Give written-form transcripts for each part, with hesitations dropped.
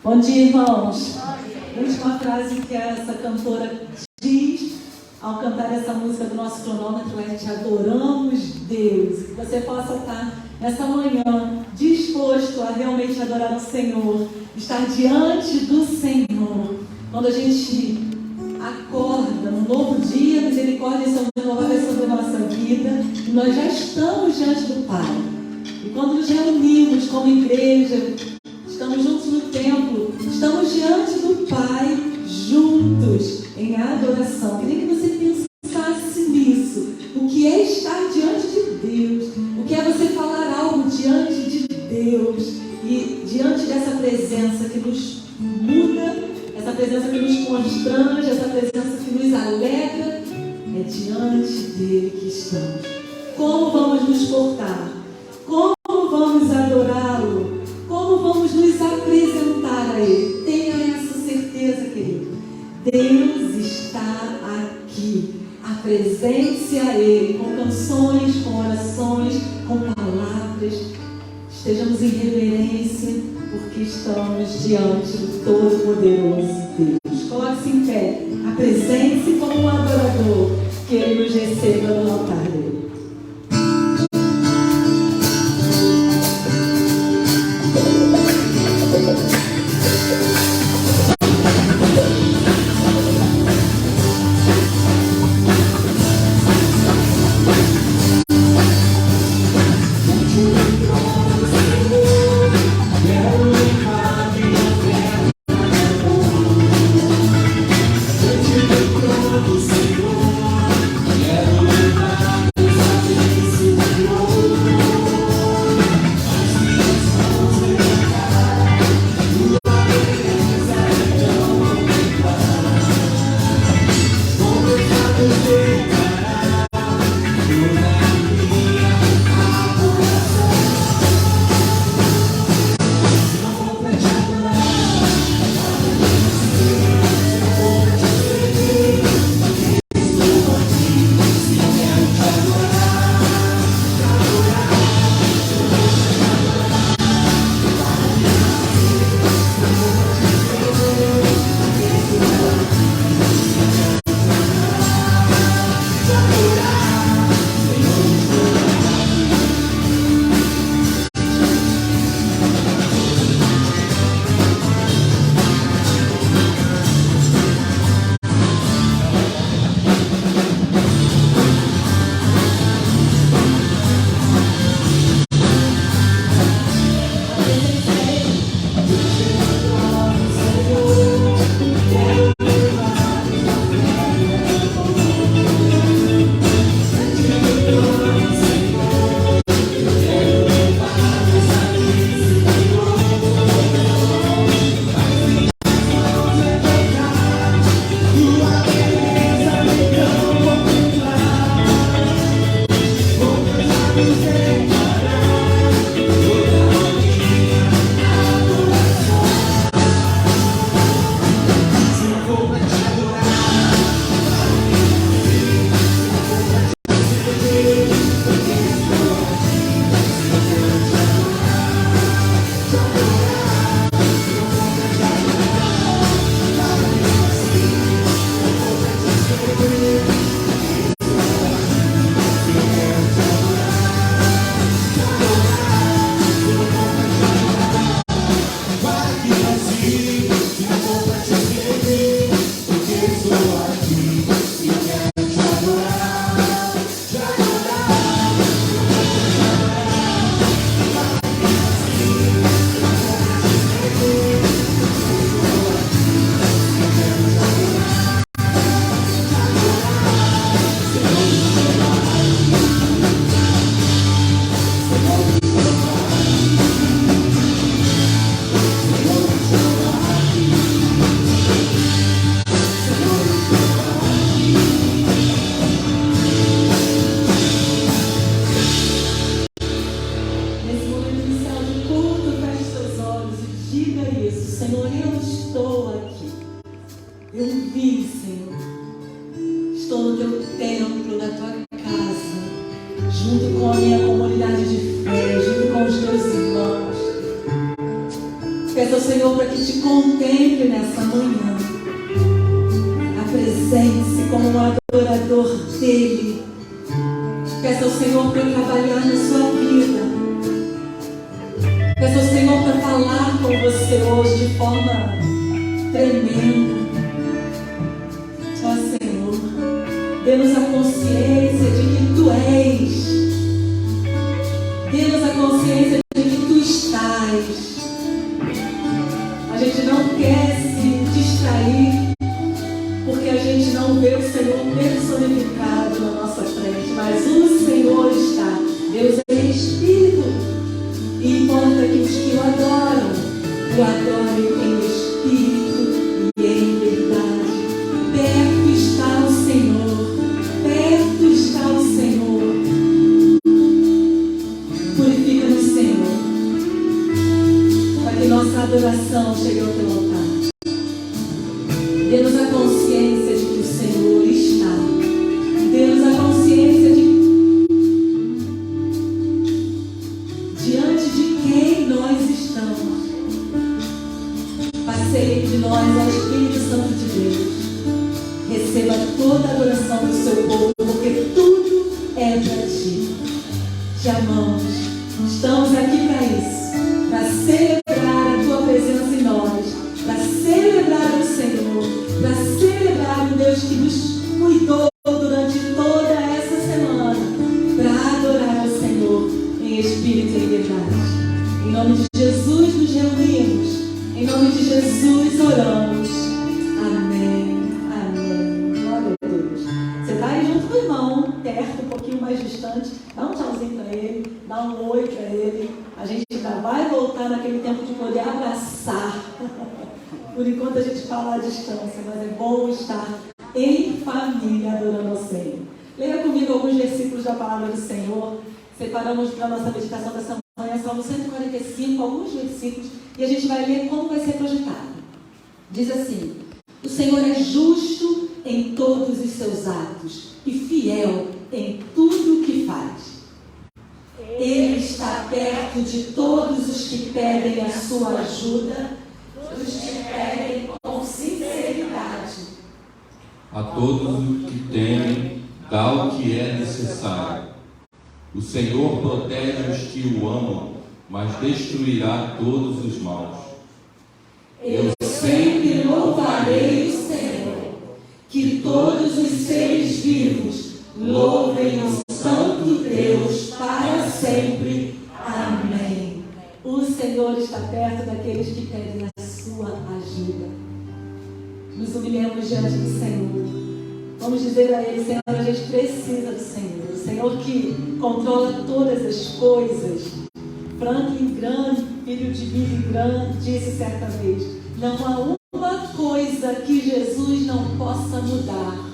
Bom dia, irmãos. A última frase que essa cantora diz ao cantar essa música do nosso cronômetro é: te adoramos, Deus. Que você possa estar nessa manhã disposto a realmente adorar o Senhor, estar diante do Senhor. Quando a gente acorda num novo dia, misericórdia são renováveis sobre a nossa vida, e nós já estamos diante do Pai. E quando nos reunimos como igreja, estamos juntos no templo, estamos diante do Pai, juntos em adoração. Queria que você pensasse nisso. O que é estar diante de Deus? O que é você falar algo diante de Deus? E diante dessa presença que nos muda, essa presença que nos constrange, essa presença que nos alegra, é diante dele que estamos. Como vamos nos portar? Como vamos adorá-lo? Como vamos nos apresentar a Ele? Tenha essa certeza, querido. Deus está aqui. Apresente-se a Ele com canções, com orações, com palavras. Estejamos em reverência, porque estamos diante do Todo-Poderoso Deus. Coloque-se em pé. Apresente-se como um adorador, que Ele nos receba no altar dele. Peça ao Senhor para que te contemple nessa manhã. Apresente-se como um adorador dele. Peça ao Senhor para trabalhar na sua vida. Peça ao Senhor para falar com você hoje de forma tremenda. Ó Senhor, dê-nos a consciência de que Tu és. Dê-nos a consciência de que Tu estás. A gente não quer se distrair porque a gente não vê o Senhor personificado na nossa frente, mas o Senhor está. Deus é Espírito e importa que os que o adoram, o adorem em Espírito e em verdade. Perto está o Senhor, perto está o Senhor. Purifica-nos, Senhor, para que nossa adoração chegue ao Teu altar. Dê-nos a consciência de que o Senhor está. Dê-nos a consciência de diante de quem nós estamos. Passeie de nós ao Espírito Santo de Deus. Receba toda a adoração do seu povo, porque tudo é para Ti. Te amamos. Estamos aqui para isso, para celebrar a Tua presença em nós, para celebrar o Senhor, para celebrar o Deus que nos cuidou durante toda essa semana, para adorar o Senhor em espírito e em verdade. Em nome de Jesus nos reunimos, em nome de Jesus oramos. Amém, amém. Glória a Deus. Você está aí junto com o irmão, perto, um pouquinho mais distante, dá um tchauzinho para ele, dá um oi para ele. A gente ainda vai voltar naquele tempo de poder abraçar. Por enquanto a gente fala à distância, mas é bom estar em família adorando ao Senhor. Leia comigo alguns versículos da palavra do Senhor. Separamos para a nossa meditação dessa manhã, Salmo 145, alguns versículos, e a gente vai ler como vai ser projetado. Diz assim: o Senhor é justo em todos os seus atos e fiel em tudo o que faz. Ele está perto de todos os que pedem a sua ajuda, os que pedem com sinceridade. A todos os que temem, dá o que é necessário. O Senhor protege os que o amam, mas destruirá todos os maus. Eu sempre louvarei o Senhor, que todos os seres vivos louvem o Santo Deus para sempre. Amém. O Senhor está perto daqueles que pedem a sua ajuda. Nos humilhamos diante do Senhor. Vamos dizer a Ele: Senhor, a gente precisa do Senhor. O Senhor que controla todas as coisas. Franklin Graham, filho de Billy Graham, disse certa vez: não há uma coisa que Jesus não possa mudar.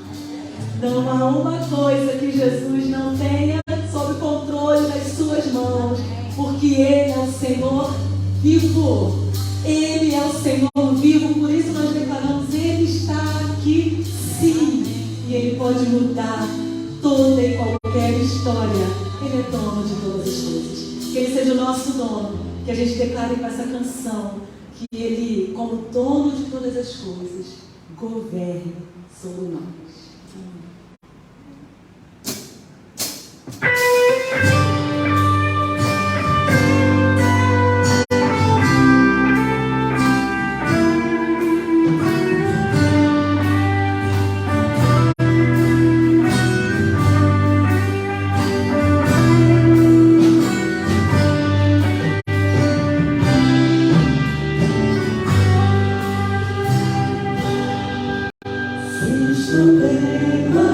Não há uma coisa que Jesus não tenha sob controle das suas mãos, porque Ele é o Senhor vivo. Ele é o Senhor vivo, por isso nós declaramos: Ele está aqui sim, e Ele pode mudar toda e qualquer história. Ele é dono de todas as coisas. Que Ele seja o nosso dono, que a gente declare com essa canção que Ele, como dono de todas as coisas, governe sobre nós. Estou bem.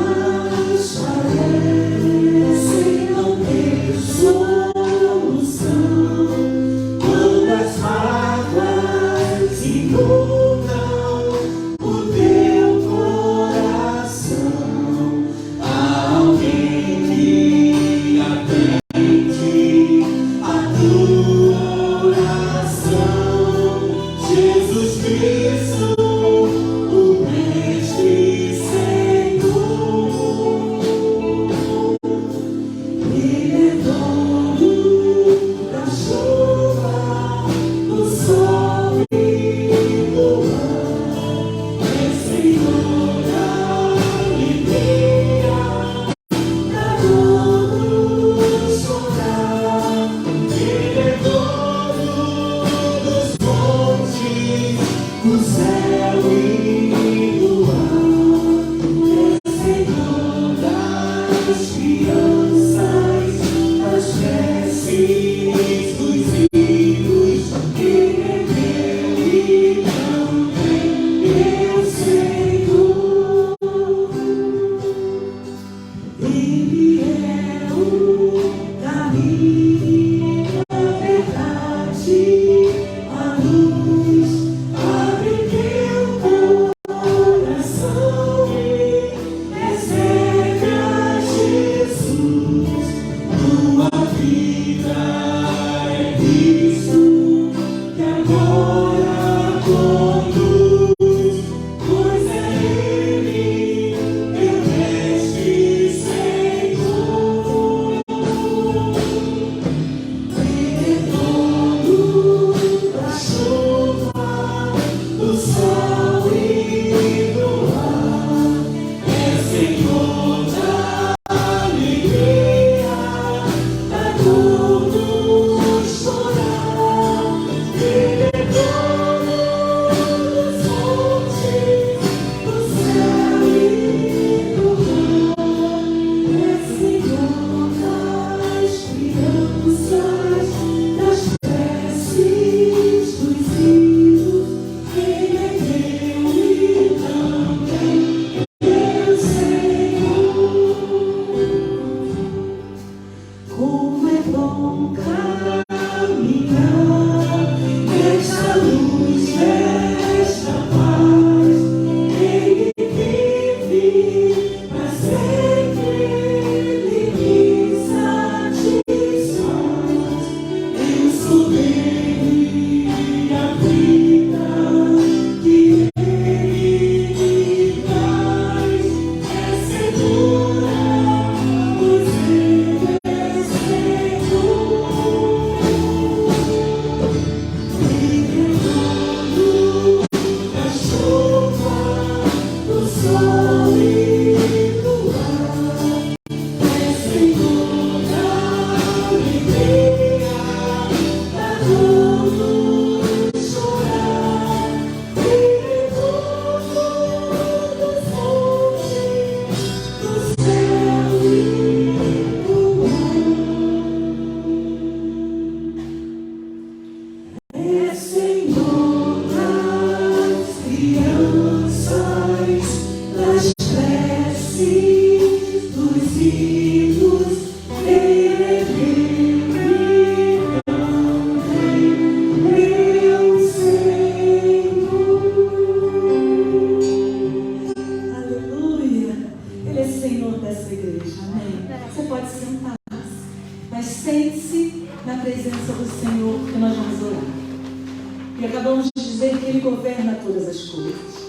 E acabamos de dizer que Ele governa todas as coisas.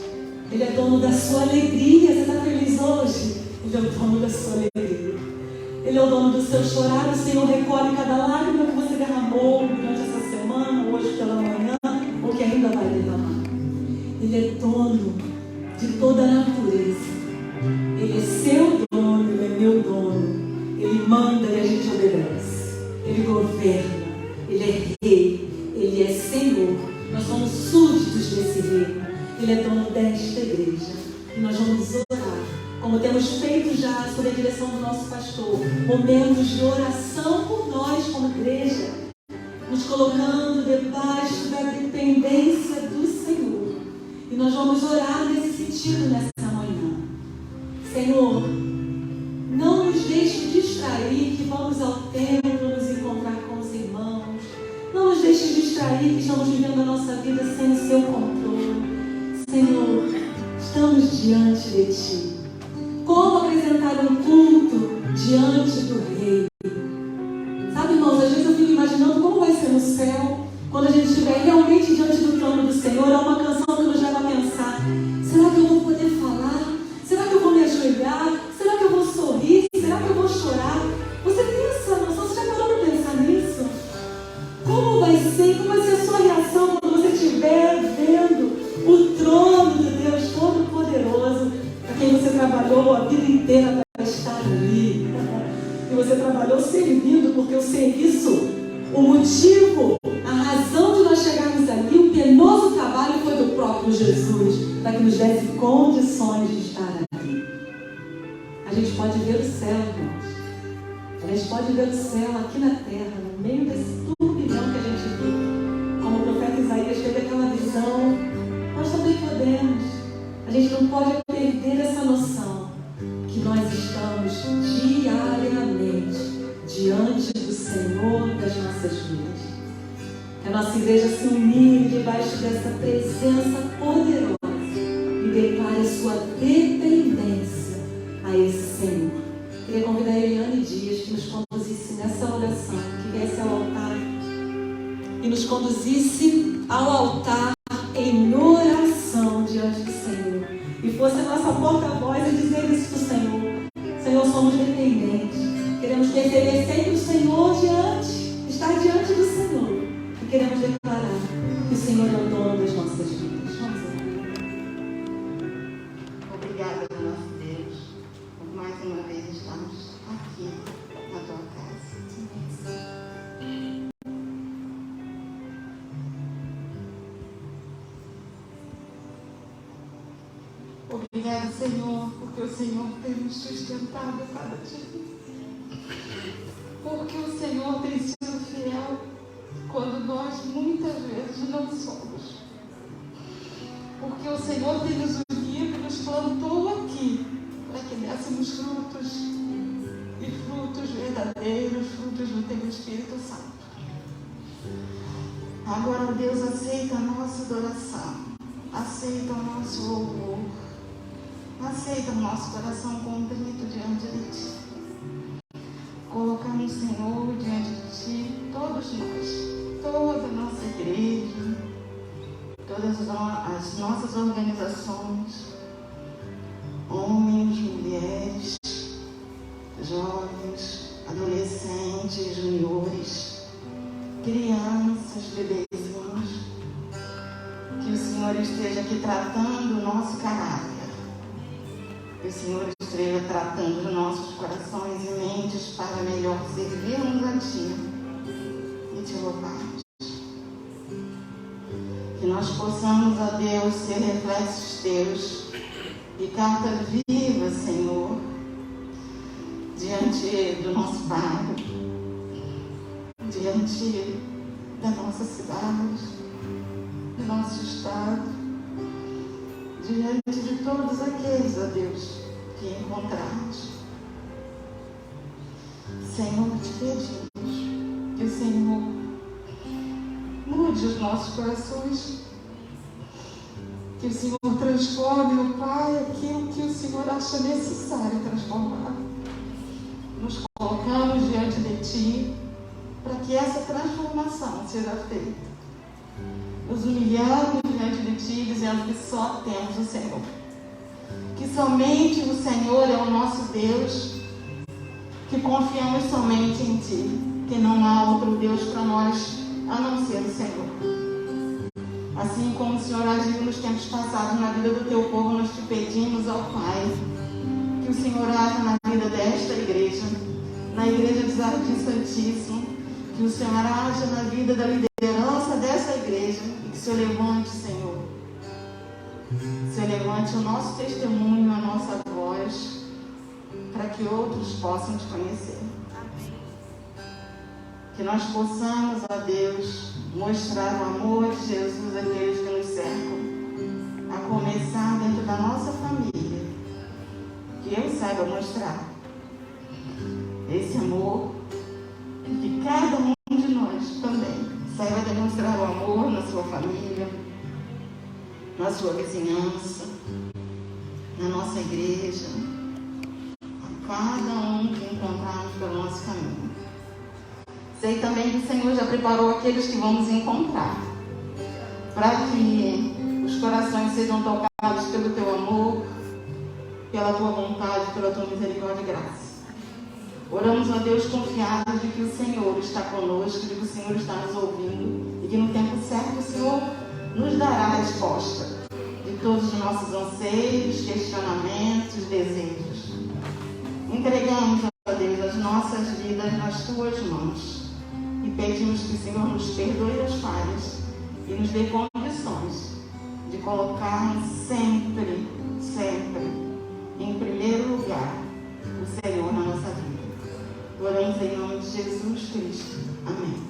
Ele é dono da sua alegria. Você está feliz hoje? Ele é o dono da sua alegria. Ele é o dono do seu chorar. O Senhor recolhe cada lágrima que você derramou durante essa semana, hoje pela manhã, ou que ainda vai derramar. Ele é dono de toda a natureza. Ele é seu dono, Ele é meu dono. Ele manda e a gente obedece. Ele governa. Ele é rei. Ele é Senhor. Nós somos súditos desse reino. Ele é dono desta igreja. E nós vamos orar, como temos feito já, sob a direção do nosso pastor, momentos de oração por nós como igreja, nos colocando debaixo da dependência do Senhor. E nós vamos orar nesse sentido nessa manhã. Senhor, não nos deixe distrair que vamos ao templo nos encontrar com os irmãos. Não nos deixe distrair que estamos vivendo a nossa vida sem o seu controle. Senhor, estamos diante de Ti. Como apresentar um culto diante do Rei? Sabe, irmãos, às vezes eu fico imaginando como vai ser no céu, quando a gente estiver realmente diante do trono do Senhor. Há uma canção que nos leva a pensar: será que eu vou poder falar? Será que eu vou me ajoelhar? Será que eu vou sorrir? Será que eu vou chorar? Você tem essa noção? Você já parou para pensar nisso? Como vai ser? Como vai ser a sua reação quando você estiver vendo o trono de Deus Todo-Poderoso, para quem você trabalhou a vida inteira para estar ali? E você trabalhou servindo, porque o serviço, o motivo, a razão de nós chegarmos ali, o penoso trabalho foi do próprio Jesus, para que nos desse condições de estar ali. A gente pode ver o céu, irmãos. A gente pode ver o céu aqui na terra, no meio desse turbilhão que a gente vive. Como o profeta Isaías teve aquela visão, nós também podemos. A gente não pode perder essa noção que nós estamos diariamente diante do Senhor das nossas vidas. Que a nossa igreja se humilhe debaixo dessa presença poderosa e declare a sua dependência a esse Senhor. Queria convidar a Eliane Dias que nos conduzisse nessa oração, que viesse ao altar e nos conduzisse ao altar em oração diante do Senhor. E fosse a nossa porta-voz e dizer isso para o Senhor. Senhor, somos dependentes. Queremos perceber sempre o Senhor estar diante do Senhor. E queremos declarar que o Senhor é o dono das nossas vidas. Vamos orar. Obrigada, nosso Deus, por mais uma vez estarmos aqui na tua casa. Obrigada, Senhor, porque o Senhor tem nos sustentado a cada dia. Porque o Senhor tem sido fiel quando nós muitas vezes não somos. Porque o Senhor tem nos unido e nos plantou aqui para que dessemos frutos, e frutos verdadeiros, frutos do teu Espírito Santo. Agora, Deus, aceita a nossa adoração, aceita o nosso louvor, aceita o nosso coração contrito diante de Ti. Colocamos, Senhor, diante de Ti, todos nós, toda a nossa igreja, todas as nossas organizações, homens, mulheres, jovens, adolescentes, juniores, crianças, bebezinhos. Que o Senhor esteja aqui tratando o nosso caráter. Que o Senhor esteja tratando os nossos corações e mentes para melhor servirmos a Ti e Te louvarmos. Que nós possamos, ó Deus, ser reflexos Teus e carta viva, Senhor, diante do nosso bairro, diante da nossa cidade, do nosso estado, diante de todos aqueles, ó Deus, que encontrarmos. Senhor, te pedimos que o Senhor mude os nossos corações, que o Senhor transforme, ó Pai, aquilo que o Senhor acha necessário transformar. Nos colocamos diante de Ti para que essa transformação seja feita nos humilhamos diante de Ti, dizendo que só temos o Senhor. Que somente o Senhor é o nosso Deus, que confiamos somente em Ti, que não há outro Deus para nós a não ser o Senhor. Assim como o Senhor agiu nos tempos passados na vida do Teu povo, nós Te pedimos ao Pai, que o Senhor haja na vida desta igreja, na igreja de Jardim Santíssimo, que o Senhor haja na vida da liderança dessa igreja, e que o Senhor levante, Senhor. O Senhor levante o nosso testemunho, a nossa voz, para que outros possam Te conhecer. Que nós possamos, ó Deus, mostrar o amor de Jesus àqueles que nos cercam, a começar dentro da nossa família. Que eu saiba mostrar esse amor, e que cada um de nós também saiba demonstrar o amor na sua família, na sua vizinhança, na nossa igreja, a cada um que encontrarmos pelo nosso caminho. Sei também que o Senhor já preparou aqueles que vamos encontrar, para que os corações sejam tocados pelo Teu amor, pela Tua vontade, pela Tua misericórdia e graça. Oramos a Deus confiados de que o Senhor está conosco, de que o Senhor está nos ouvindo e que no tempo certo o Senhor nos dará a resposta de todos os nossos anseios, questionamentos, desejos. Entregamos a Deus as nossas vidas nas Tuas mãos e pedimos que o Senhor nos perdoe as falhas e nos dê condições de colocarmos sempre, sempre em primeiro lugar o Senhor na nossa vida. Oramos em nome de Jesus Cristo. Amém.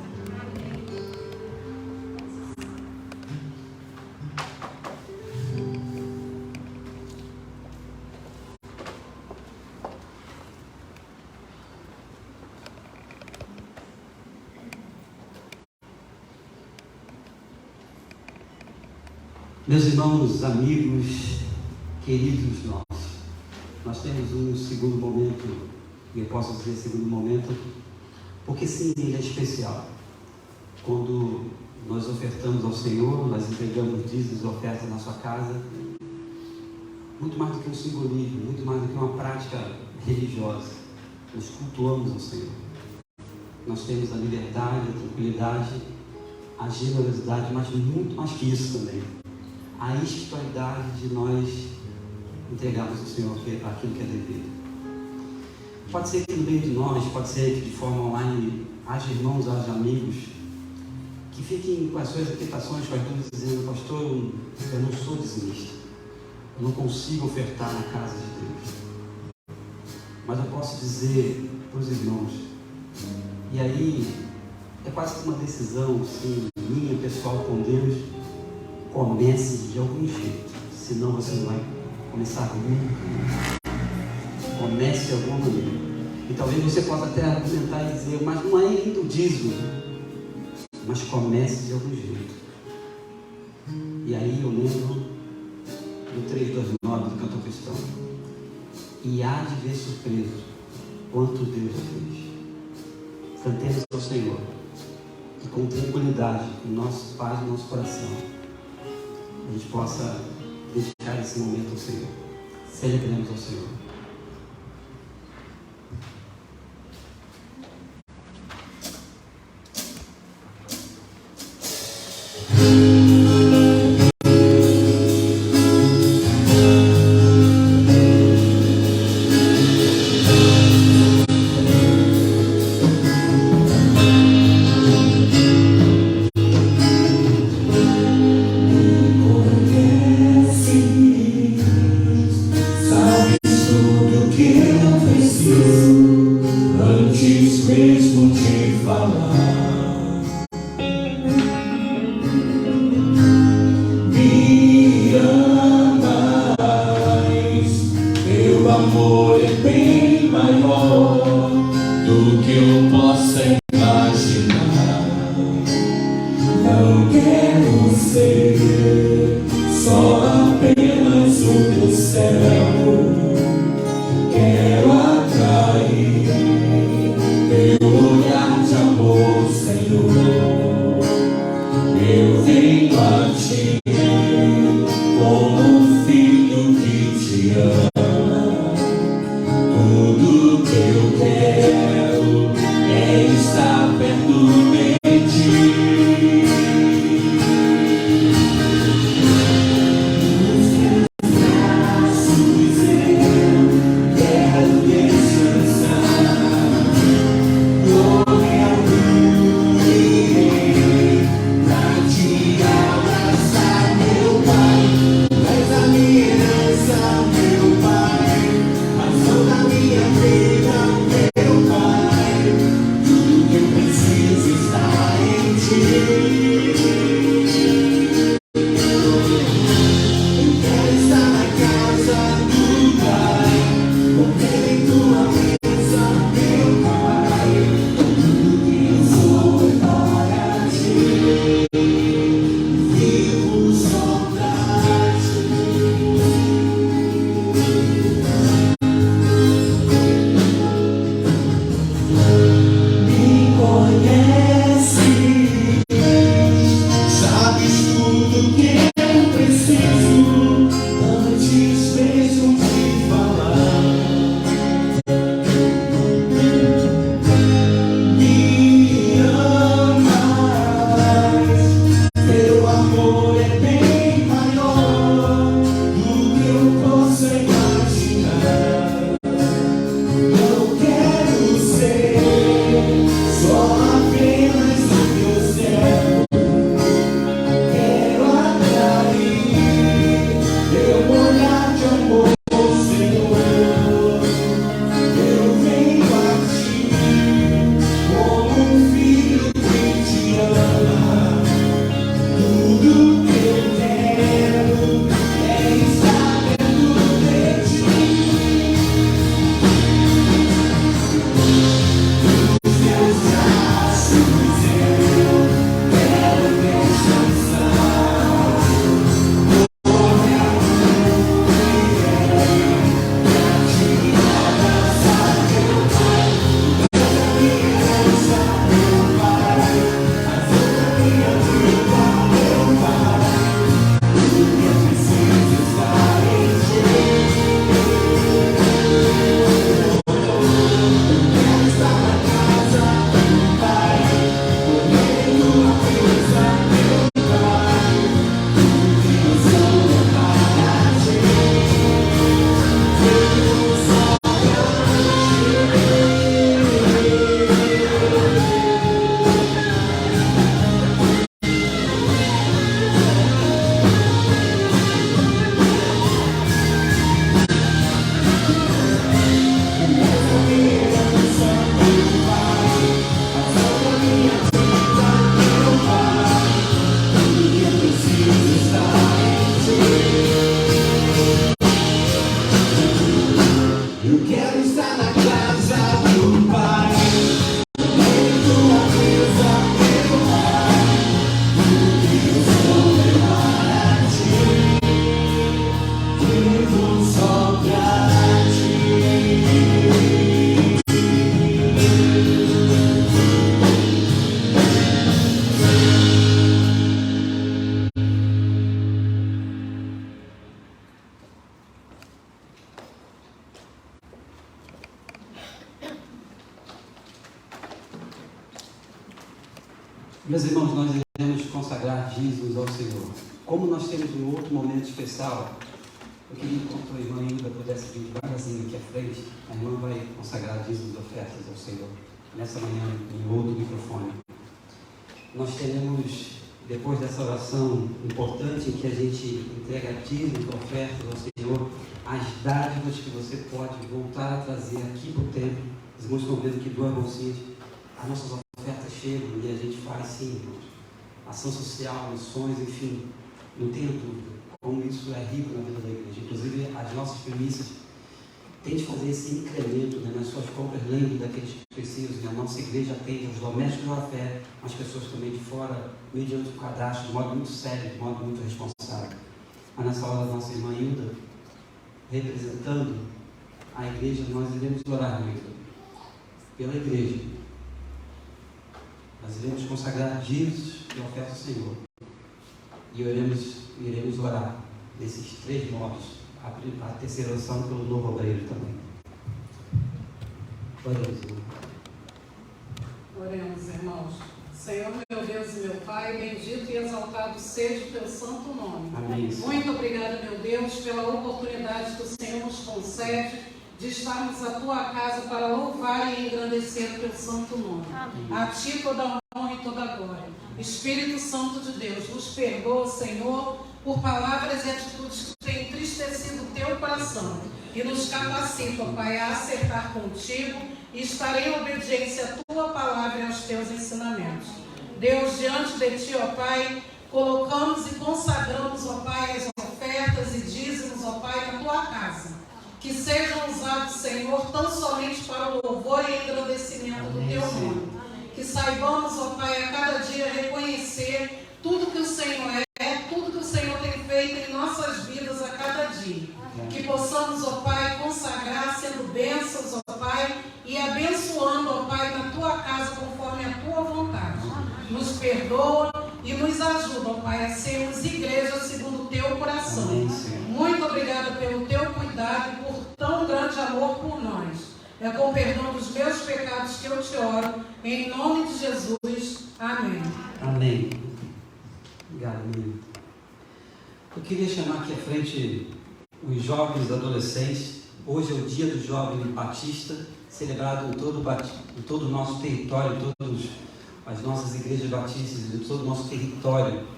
Meus irmãos, amigos, queridos nossos, nós temos um segundo momento, e eu posso dizer segundo momento, porque sim, ele é especial. Quando nós ofertamos ao Senhor, nós entregamos dízimos e ofertas na sua casa, muito mais do que um simbolismo, muito mais do que uma prática religiosa, nós cultuamos ao Senhor. Nós temos a liberdade, a tranquilidade, a generosidade, mas muito mais que isso também, a espiritualidade de nós entregarmos ao Senhor aquilo que é devido. Pode ser que no meio de nós, pode ser que de forma online, haja irmãos, haja amigos que fiquem com as suas inquietações, com as dúvidas, dizendo: pastor, eu não sou dizimista, eu não consigo ofertar na casa de Deus. Mas eu posso dizer para os irmãos, e aí é quase que uma decisão assim, minha, pessoal, com Deus: comece de algum jeito, senão você não vai começar nunca. Comece de alguma maneira. E talvez você possa até argumentar e dizer: mas não é ainda o dízimo. Mas comece de algum jeito. E aí eu lembro do 3:2:9 do cantor cristão: e há de ver surpreso quanto Deus já fez. Cantemos ao Senhor, e com tranquilidade, com nosso paz no nosso coração, a gente possa dedicar esse momento ao Senhor. Celebremos ao Senhor. Eu venho a ti como um filho que te ama. Tudo que eu quero é estar perto de ti. Meus irmãos, nós iremos consagrar dízimos ao Senhor. Como nós temos um outro momento especial, eu queria que a irmã Hilda pudesse vir devagarzinho aqui à frente. A irmã vai consagrar dízimos e ofertas ao Senhor nessa manhã em outro microfone. Nós teremos, depois dessa oração importante em que a gente entrega dízimos e ofertas ao Senhor, as dádivas que você pode voltar a trazer aqui para o templo. Os irmãos estão vendo aqui 2 bolsinhas. As nossas ofertas chegam e a gente faz sim, irmãos. Ação social, missões, enfim. Não tenha dúvida como isso é rico na vida da igreja. Inclusive, as nossas primícias tente fazer esse incremento, né, nas suas compras. Lembre daqueles que precisam. A nossa igreja atende aos domésticos da fé, as pessoas também de fora, mediante o cadastro, de modo muito sério, de modo muito responsável. Mas nessa hora, a nossa irmã Hilda, representando a igreja, nós iremos orar, Hilda, pela igreja. Nós iremos consagrar dízimos de oferta ao Senhor. E iremos orar nesses 3 modos. A terceira oração pelo novo obreiro também. Oremos, irmão. Oremos, irmãos. Senhor, meu Deus e meu Pai, bendito e exaltado seja o teu santo nome. Amém. Muito obrigada, meu Deus, pela oportunidade que o Senhor nos concede de estarmos à tua casa para louvar e engrandecer o teu santo nome. Amém. A ti toda a honra e toda a glória. Espírito Santo de Deus, nos perdoa, Senhor, por palavras e atitudes que têm entristecido o teu coração e nos capacita, ó Pai, a acertar contigo e estar em obediência à tua palavra e aos teus ensinamentos. Deus, diante de ti, ó Pai, colocamos e consagramos, ó Pai, as ofertas e dízimos, ó Pai, na tua casa. Que sejam usados, Senhor, tão somente para o louvor e engrandecimento do teu nome. Que saibamos, ó Pai, a cada dia reconhecer tudo que o Senhor é, tudo que o Senhor tem feito em nossas vidas a cada dia. Que possamos, ó Pai, consagrar, sendo bênçãos, ó Pai, e abençoando, ó Pai, na tua casa conforme a tua vontade. Nos perdoa e nos ajuda, ó Pai, a sermos igreja segundo o teu coração. Muito obrigada pelo teu cuidado e por tão grande amor por nós. É com perdão dos meus pecados que eu te oro, em nome de Jesus. Amém. Amém. Obrigado, menino. Eu queria chamar aqui à frente os jovens adolescentes. Hoje é o dia do jovem batista, celebrado em todo o nosso território, em todas as nossas igrejas batistas, em todo o nosso território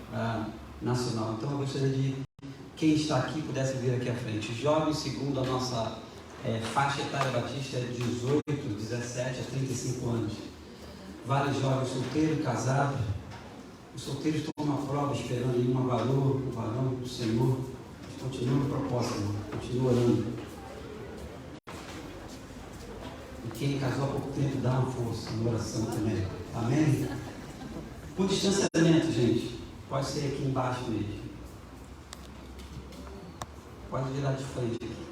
nacional. Então eu gostaria de quem está aqui pudesse vir aqui à frente. Os jovens, segundo a nossa faixa etária batista, é de 18, 17 a 35 anos. Vários jovens solteiros, casados. Os solteiros estão na prova, esperando aí o varão do Senhor. Continua no propósito, irmão. Continua orando. E quem casou há pouco tempo, dá uma força na oração também. Amém? Por distanciamento, gente. Pode ser aqui embaixo mesmo. Pode virar de frente aqui.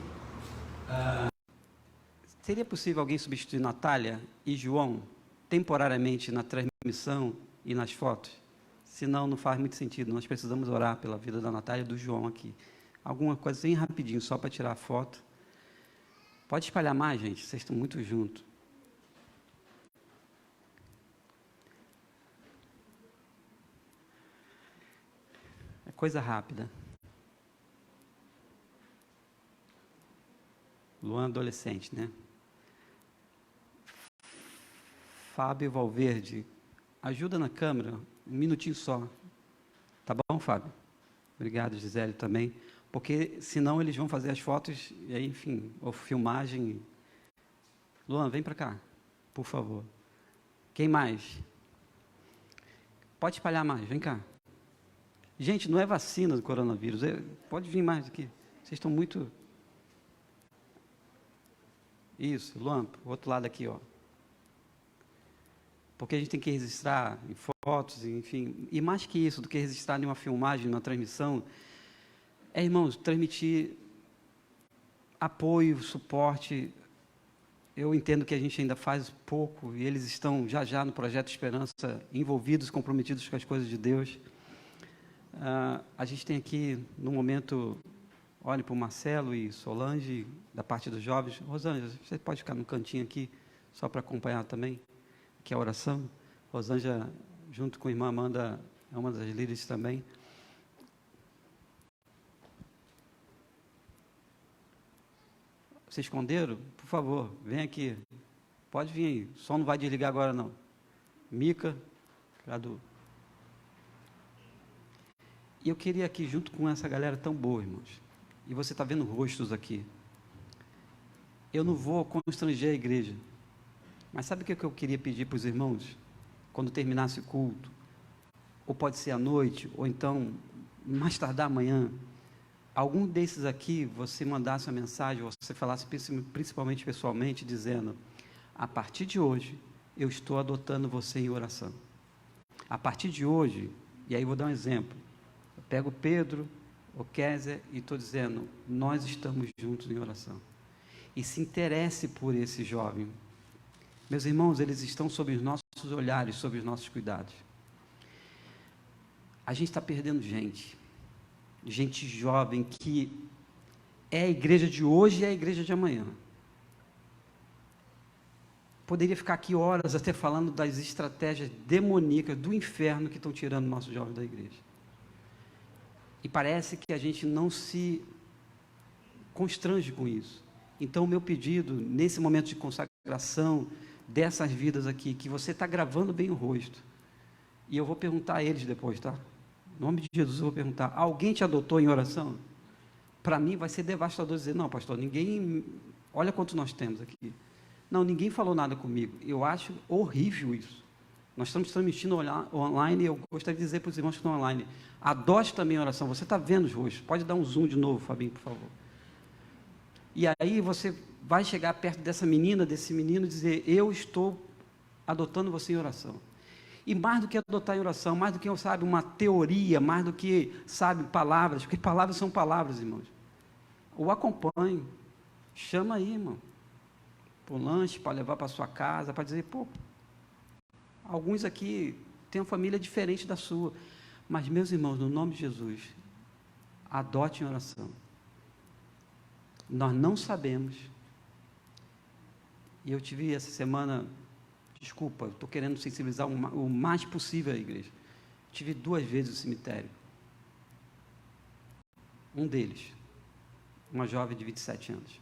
Seria possível alguém substituir Natália e João temporariamente na transmissão e nas fotos? Senão não faz muito sentido. Nós precisamos orar pela vida da Natália e do João aqui. Alguma coisa bem rapidinho, só para tirar a foto. Pode espalhar mais, gente. Vocês estão muito juntos. É coisa rápida. Luan adolescente, né? Fábio Valverde, ajuda na câmera, um minutinho só. Tá bom, Fábio? Obrigado, Gisele, também. Porque senão eles vão fazer as fotos, e aí, enfim, ou filmagem. Luan, vem para cá, por favor. Quem mais? Pode espalhar mais, vem cá. Gente, não é vacina do coronavírus, pode vir mais aqui. Vocês estão muito... Isso, Luan, o outro lado aqui, ó. Porque a gente tem que registrar em fotos, enfim. E mais que isso, do que registrar em uma filmagem, numa transmissão, irmãos, transmitir apoio, suporte. Eu entendo que a gente ainda faz pouco, e eles estão já no Projeto Esperança, envolvidos, comprometidos com as coisas de Deus. A gente tem aqui, no momento... Olhe para o Marcelo e Solange, da parte dos jovens. Rosângela, você pode ficar no cantinho aqui, só para acompanhar também, que é a oração. Rosângela, junto com a irmã Amanda, é uma das líderes também. Vocês esconderam? Por favor, vem aqui. Pode vir aí, o som não vai desligar agora não. Mica, Cadu. E eu queria aqui, junto com essa galera tão boa, irmãos, e você está vendo rostos aqui. Eu não vou constranger a igreja. Mas sabe o que eu queria pedir para os irmãos? Quando terminasse o culto, ou pode ser à noite, ou então, mais tardar amanhã, algum desses aqui, você mandasse uma mensagem, ou você falasse principalmente pessoalmente, dizendo, a partir de hoje, eu estou adotando você em oração. A partir de hoje, e aí vou dar um exemplo. Eu pego Pedro, o Kézia, e estou dizendo, nós estamos juntos em oração. E se interesse por esse jovem. Meus irmãos, eles estão sob os nossos olhares, sob os nossos cuidados. a gente está perdendo gente jovem que é a igreja de hoje e é a igreja de amanhã. Poderia ficar aqui horas até falando das estratégias demoníacas do inferno que estão tirando nossos jovens da igreja. E parece que a gente não se constrange com isso. Então, o meu pedido, nesse momento de consagração dessas vidas aqui, que você está gravando bem o rosto, e eu vou perguntar a eles depois, tá? Em nome de Jesus, eu vou perguntar: alguém te adotou em oração? Para mim vai ser devastador dizer: não, pastor, ninguém, olha quanto nós temos aqui. Não, ninguém falou nada comigo. Eu acho horrível isso. Nós estamos transmitindo online, e eu gostaria de dizer para os irmãos que estão online: adote também a oração. Você está vendo os rostos. Pode dar um zoom de novo, Fabinho, por favor. E aí você vai chegar perto dessa menina, desse menino, e dizer: eu estou adotando você em oração. E mais do que adotar em oração, mais do que, sabe, uma teoria, mais do que, sabe, palavras, porque palavras são palavras, irmãos. O acompanhe, chama aí, irmão, para o lanche, para levar para a sua casa, para dizer: pô, alguns aqui têm uma família diferente da sua, mas, meus irmãos, no nome de Jesus, adote em oração. Nós não sabemos, e eu tive essa semana, desculpa, estou querendo sensibilizar o mais possível a igreja, tive 2 vezes no cemitério, um deles, uma jovem de 27 anos,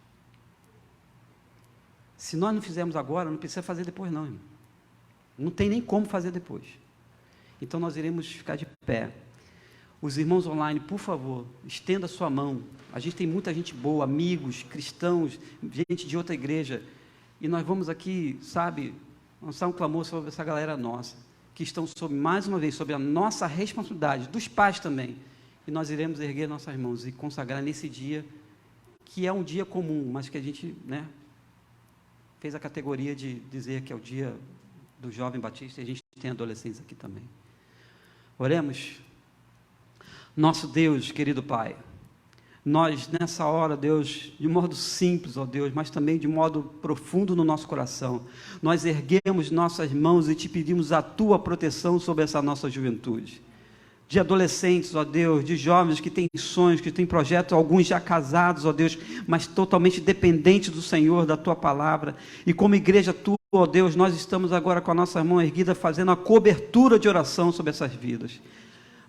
se nós não fizermos agora, não precisa fazer depois não, irmão. Não tem nem como fazer depois. Então nós iremos ficar de pé. Os irmãos online, por favor, estenda a sua mão. A gente tem muita gente boa, amigos, cristãos, gente de outra igreja, e nós vamos aqui, sabe, lançar um clamor sobre essa galera nossa, que estão mais uma vez, sobre a nossa responsabilidade, dos pais também, e nós iremos erguer nossas mãos e consagrar nesse dia, que é um dia comum, mas que a gente, né, fez a categoria de dizer que é o dia do jovem batista, e a gente tem adolescentes aqui também. Oremos. Nosso Deus, querido Pai, nós nessa hora, Deus, de modo simples, ó Deus, mas também de modo profundo no nosso coração, nós erguemos nossas mãos e te pedimos a tua proteção sobre essa nossa juventude, de adolescentes, ó Deus, de jovens que têm sonhos, que têm projetos, alguns já casados, ó Deus, mas totalmente dependentes do Senhor, da tua palavra, e como igreja tua, ó Deus, nós estamos agora com a nossa mão erguida, fazendo a cobertura de oração sobre essas vidas.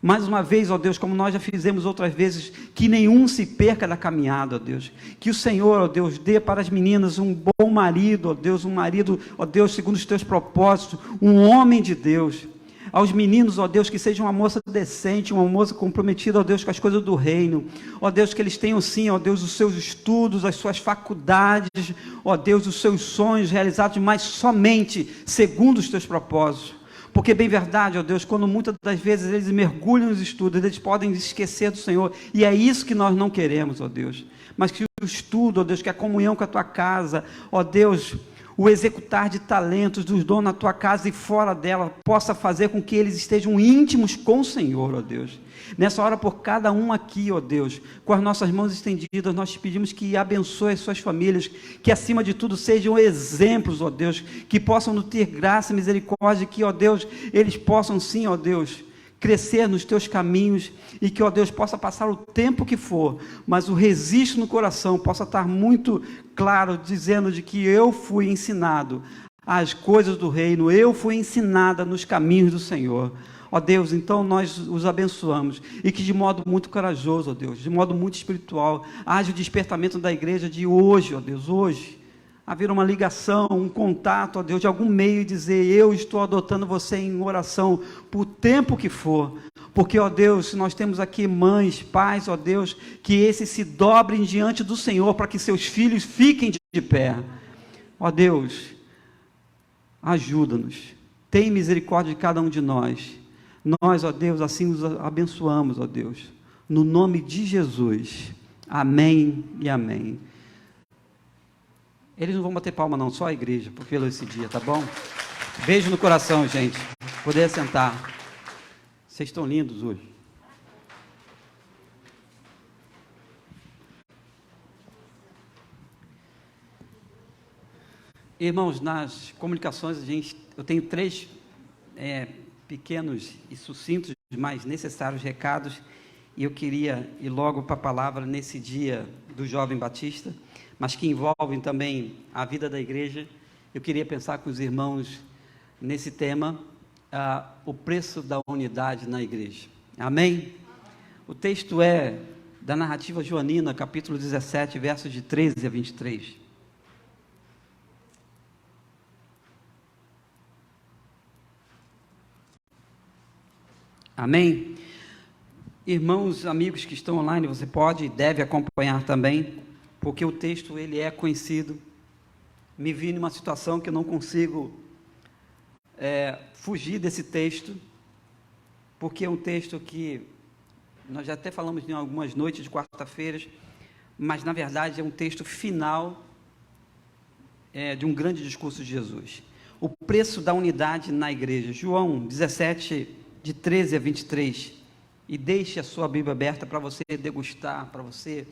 Mais uma vez, ó Deus, como nós já fizemos outras vezes, que nenhum se perca da caminhada, ó Deus. Que o Senhor, ó Deus, dê para as meninas um bom marido, ó Deus, um marido, ó Deus, segundo os teus propósitos, um homem de Deus. Aos meninos, ó Deus, que seja uma moça decente, uma moça comprometida, ó Deus, com as coisas do reino. Ó Deus, que eles tenham sim, ó Deus, os seus estudos, as suas faculdades, ó Deus, os seus sonhos realizados, mas somente segundo os teus propósitos. Porque bem verdade, ó Deus, quando muitas das vezes eles mergulham nos estudos, eles podem esquecer do Senhor, e é isso que nós não queremos, ó Deus, mas que o estudo, ó Deus, que a comunhão com a tua casa, ó Deus, o executar de talentos dos dons na tua casa e fora dela, possa fazer com que eles estejam íntimos com o Senhor, ó Deus. Nessa hora, por cada um aqui, ó Deus, com as nossas mãos estendidas, nós te pedimos que abençoe as suas famílias, que acima de tudo sejam exemplos, ó Deus, que possam nos ter graça e misericórdia, que, ó Deus, eles possam sim, ó Deus, crescer nos teus caminhos, e que, ó Deus, possa passar o tempo que for, mas o registro no coração possa estar muito claro, dizendo de que eu fui ensinado as coisas do reino, eu fui ensinada nos caminhos do Senhor. Ó Deus, então nós os abençoamos, e que de modo muito corajoso, ó Deus, de modo muito espiritual, haja o despertamento da igreja de hoje, ó Deus, hoje, haver uma ligação, um contato, ó Deus, de algum meio, e dizer: eu estou adotando você em oração, por tempo que for, porque, ó Deus, nós temos aqui mães, pais, ó Deus, que esses se dobrem diante do Senhor, para que seus filhos fiquem de pé. Ó Deus, ajuda-nos, tem misericórdia de cada um de nós. Nós, ó Deus, assim os abençoamos, ó Deus, no nome de Jesus. Amém e amém. Eles não vão bater palma não, só a igreja, pelo esse dia, tá bom? Beijo no coração, gente. Poder sentar. Vocês estão lindos hoje. Irmãos, nas comunicações, eu tenho 3 pequenos e sucintos mais necessários recados, e eu queria ir logo para a palavra nesse dia do Jovem Batista, mas que envolvem também a vida da igreja. Eu queria pensar com os irmãos nesse tema, o preço da unidade na igreja. Amém? O texto é da narrativa joanina, capítulo 17, versos de 13 a 23. Amém? Irmãos, amigos que estão online, você pode e deve acompanhar também, porque o texto ele é conhecido. Me vi numa situação que eu não consigo fugir desse texto, porque é um texto que nós já até falamos em algumas noites de quarta-feiras, mas na verdade é um texto final de um grande discurso de Jesus. O preço da unidade na igreja. João 17, de 13 a 23. E deixe a sua Bíblia aberta para você degustar, para você,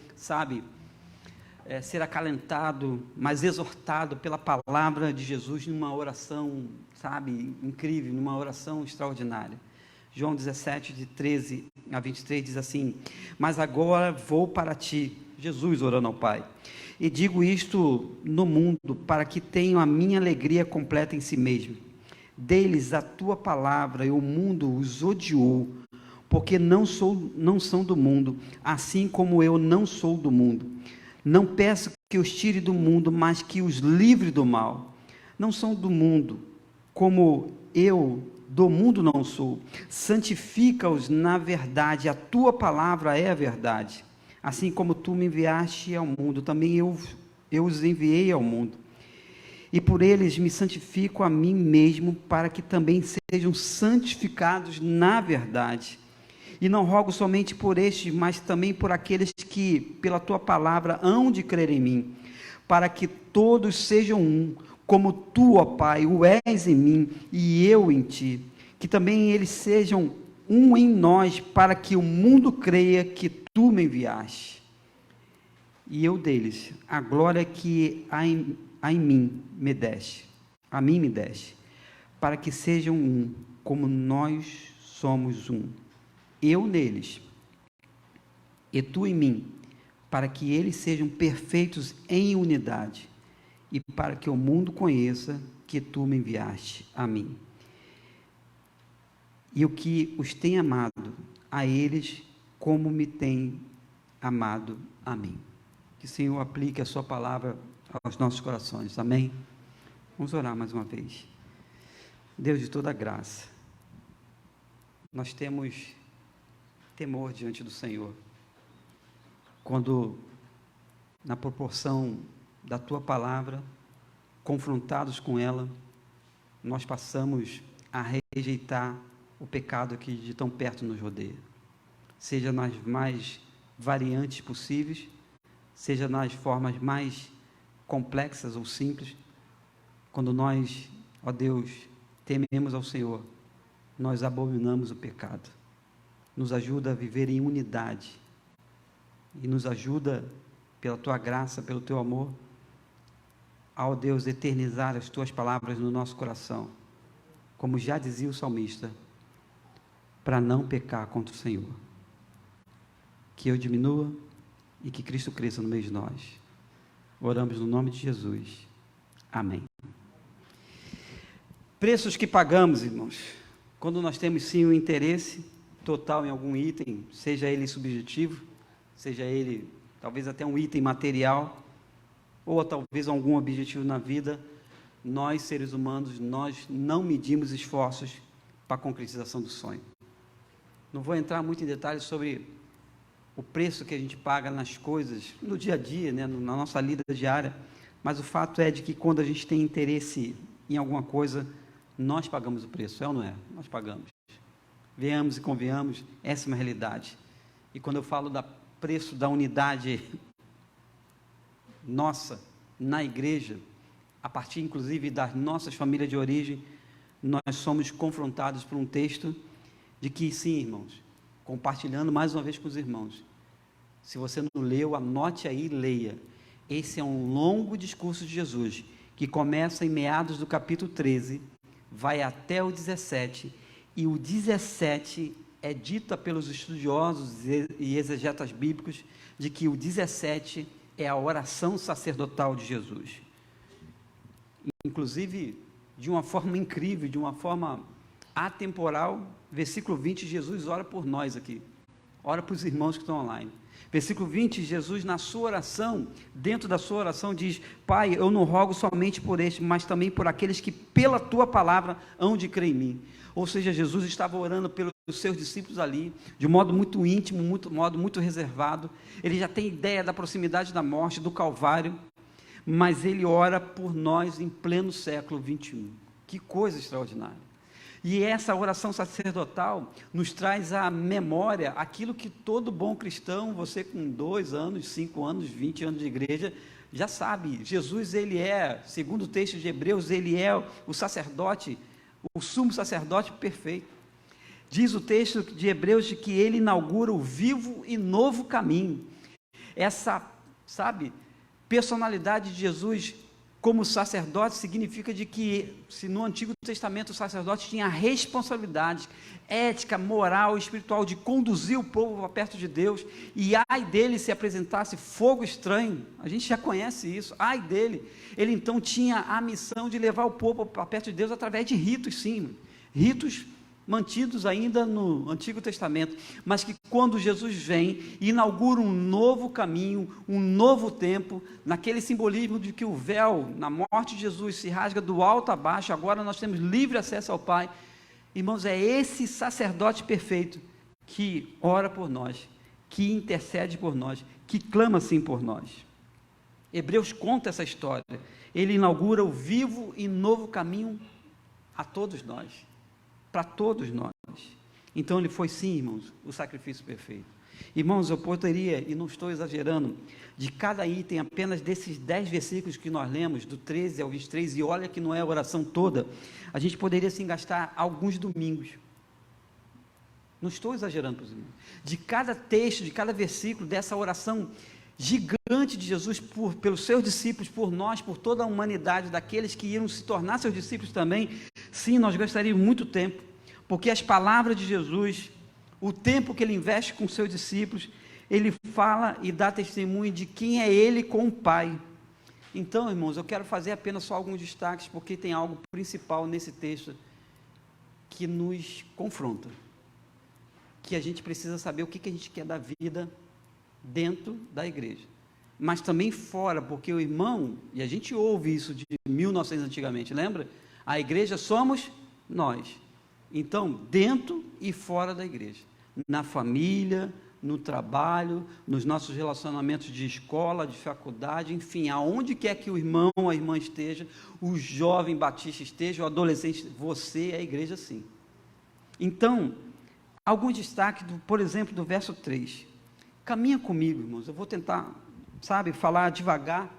ser acalentado, mas exortado pela palavra de Jesus numa oração, incrível, numa oração extraordinária. João 17, de 13 a 23 diz assim: mas agora vou para ti, Jesus orando ao Pai, e digo isto no mundo, para que tenham a minha alegria completa em si mesmo. Dei-lhes a tua palavra, e o mundo os odiou, porque não são do mundo, assim como eu não sou do mundo. Não peço que os tire do mundo, mas que os livre do mal. Não são do mundo, como eu do mundo não sou. Santifica-os na verdade, a tua palavra é a verdade. Assim como tu me enviaste ao mundo, também eu os enviei ao mundo. E por eles me santifico a mim mesmo, para que também sejam santificados na verdade. E não rogo somente por estes, mas também por aqueles que, pela tua palavra, hão de crer em mim, para que todos sejam um, como tu, ó Pai, o és em mim e eu em ti. Que também eles sejam um em nós, para que o mundo creia que tu me enviaste. E eu deles, a glória que há em mim me deste, a mim me deste, para que sejam um, como nós somos um. Eu neles, e tu em mim, para que eles sejam perfeitos em unidade, e para que o mundo conheça que tu me enviaste a mim. E o que os tem amado a eles, como me tem amado a mim. Que o Senhor aplique a sua palavra aos nossos corações. Amém? Vamos orar mais uma vez. Deus de toda graça, nós temos temor diante do Senhor, quando na proporção da tua palavra, confrontados com ela, nós passamos a rejeitar o pecado que de tão perto nos rodeia, seja nas mais variantes possíveis, seja nas formas mais complexas ou simples. Quando nós, ó Deus, tememos ao Senhor, nós abominamos o pecado. Nos ajuda a viver em unidade, e nos ajuda, pela tua graça, pelo teu amor, ao Deus eternizar as tuas palavras no nosso coração, como já dizia o salmista, para não pecar contra o Senhor. Que eu diminua e que Cristo cresça no meio de nós. Oramos no nome de Jesus. Amém. Preços que pagamos, irmãos, quando nós temos sim um interesse total em algum item, seja ele subjetivo, seja ele talvez até um item material, ou talvez algum objetivo na vida, nós seres humanos, nós não medimos esforços para a concretização do sonho. Não vou entrar muito em detalhes sobre o preço que a gente paga nas coisas, no dia a dia, na nossa lida diária, mas o fato é de que quando a gente tem interesse em alguma coisa, nós pagamos o preço, é ou não é? Nós pagamos. Venhamos e convenhamos, essa é uma realidade. E quando eu falo do preço da unidade nossa na igreja, a partir inclusive das nossas famílias de origem, nós somos confrontados por um texto de que sim, irmãos, compartilhando mais uma vez com os irmãos, se você não leu, anote aí e leia. Esse é um longo discurso de Jesus, que começa em meados do capítulo 13, vai até o 17, e o 17 é dita pelos estudiosos e exegetas bíblicos de que o 17 é a oração sacerdotal de Jesus. Inclusive, de uma forma incrível, de uma forma atemporal, versículo 20, Jesus ora por nós aqui, ora para os irmãos que estão online. Versículo 20, Jesus na sua oração, dentro da sua oração diz: Pai, eu não rogo somente por este, mas também por aqueles que pela tua palavra hão de crer em mim. Ou seja, Jesus estava orando pelos seus discípulos ali, de um modo muito íntimo, modo muito reservado. Ele já tem ideia da proximidade da morte, do Calvário, mas ele ora por nós em pleno século 21. Que coisa extraordinária! E essa oração sacerdotal nos traz à memória aquilo que todo bom cristão, você com 2 anos, 5 anos, 20 anos de igreja, já sabe. Jesus, ele é, segundo o texto de Hebreus, ele é o sacerdote, o sumo sacerdote perfeito. Diz o texto de Hebreus de que ele inaugura o vivo e novo caminho. Essa, personalidade de Jesus como sacerdote significa de que, se no Antigo Testamento o sacerdote tinha a responsabilidade ética, moral, espiritual de conduzir o povo para perto de Deus, e ai dele se apresentasse fogo estranho, a gente já conhece isso, ai dele, ele então tinha a missão de levar o povo para perto de Deus através de ritos, sim, ritos mantidos ainda no Antigo Testamento, mas que quando Jesus vem, inaugura um novo caminho, um novo tempo, naquele simbolismo de que o véu, na morte de Jesus, se rasga do alto a baixo, agora nós temos livre acesso ao Pai. Irmãos, é esse sacerdote perfeito que ora por nós, que intercede por nós, que clama assim por nós. Hebreus conta essa história, ele inaugura o vivo e novo caminho a todos nós, para todos nós. Então ele foi sim, irmãos, o sacrifício perfeito. Irmãos, eu poderia, e não estou exagerando, de cada item, apenas desses 10 versículos que nós lemos, do 13 ao 23, e olha que não é a oração toda, a gente poderia sim gastar alguns domingos. Não estou exagerando, para os irmãos. De cada texto, de cada versículo dessa oração gigante de Jesus pelos seus discípulos, por nós, por toda a humanidade, daqueles que iam se tornar seus discípulos também, sim, nós gastaríamos muito tempo, porque as palavras de Jesus, o tempo que ele investe com seus discípulos, ele fala e dá testemunho de quem é ele com o Pai. Então, irmãos, eu quero fazer apenas só alguns destaques, porque tem algo principal nesse texto que nos confronta, que a gente precisa saber o que a gente quer da vida dentro da igreja, mas também fora, porque o irmão, e a gente ouve isso de 1900 antigamente, lembra? A igreja somos nós. Então, dentro e fora da igreja, na família, no trabalho, nos nossos relacionamentos de escola, de faculdade, enfim, aonde quer que o irmão ou a irmã esteja, o jovem batista esteja, o adolescente, você é a igreja sim. Então, algum destaque, por exemplo, do verso 3. Caminha comigo, irmãos, eu vou tentar, falar devagar,